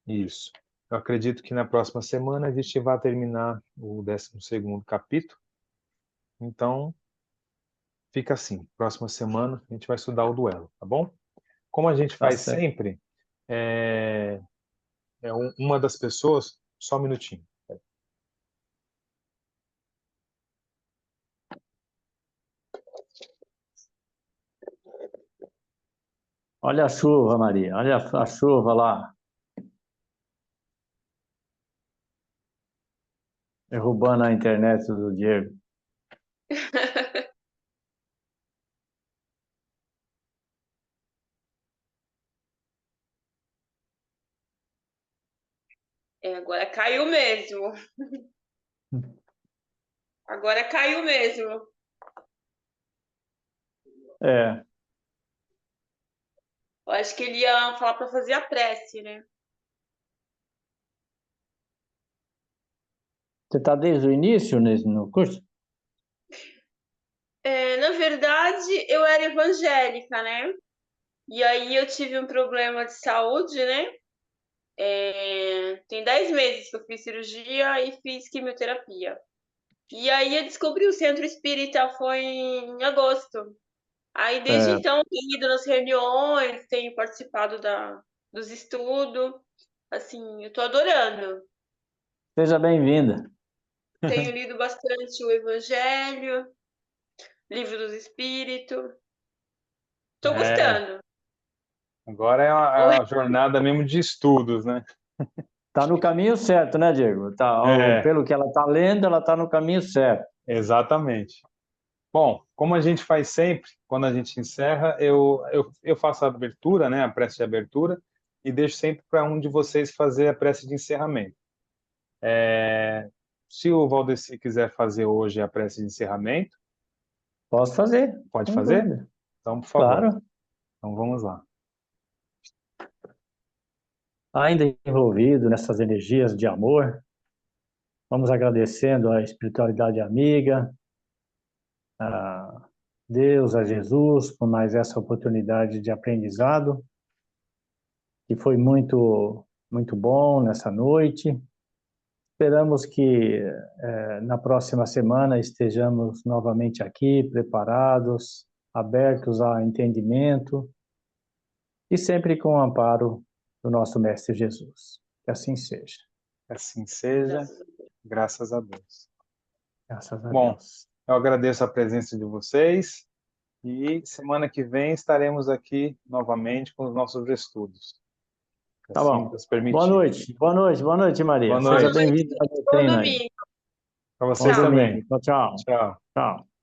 Isso. Eu acredito que na próxima semana a gente vai terminar o 12º capítulo. Então, fica assim. Próxima semana a gente vai estudar o duelo, tá bom? Como a gente Tá faz certo. sempre, uma das pessoas, só um minutinho. Olha a chuva, Maria. Olha a chuva lá. Derrubando a internet do Diego. Agora caiu mesmo. Agora caiu mesmo. É. Eu acho que ele ia falar para fazer a prece, né? Você está desde o início no curso? Na verdade, eu era evangélica, né? E aí eu tive um problema de saúde, né? Tem 10 meses que eu fiz cirurgia e fiz quimioterapia. E aí eu descobri o centro espírita foi em agosto. Aí desde É. então tenho ido nas reuniões, tenho participado dos estudos. Assim, eu tô adorando. Seja bem-vinda. Tenho lido bastante o Evangelho, Livro dos Espíritos. Tô É, gostando. agora é uma jornada mesmo de estudos, né? Está no caminho certo, né, Diego? É, Pelo que ela está lendo, ela está no caminho certo. exatamente. Bom, como a gente faz sempre, quando a gente encerra, eu faço a abertura, né, a prece de abertura, e deixo sempre para um de vocês fazer a prece de encerramento. Se o Valdeci quiser fazer hoje a prece de encerramento, Posso fazer, pode sem fazer? dúvida. Então, por favor. Claro. Então, vamos lá. Ainda envolvido nessas energias de amor, vamos agradecendo a espiritualidade amiga, a Deus, a Jesus, por mais essa oportunidade de aprendizado, que foi muito, muito bom nessa noite. Esperamos que na próxima semana estejamos novamente aqui, preparados, abertos a entendimento e sempre com o amparo do nosso Mestre Jesus. Que assim seja. Assim seja, graças a Deus. Graças a Bom, Deus. eu agradeço a presença de vocês e semana que vem estaremos aqui novamente com os nossos estudos. Tá Assim bom. Deus Boa permitir. noite. Boa noite. Boa noite, Maria. Boa Seja noite. bem-vinda ao meu Bom treino aí. domingo. Para Bom vocês Tchau. também. domingo. Tchau, tchau. Tchau. Tchau.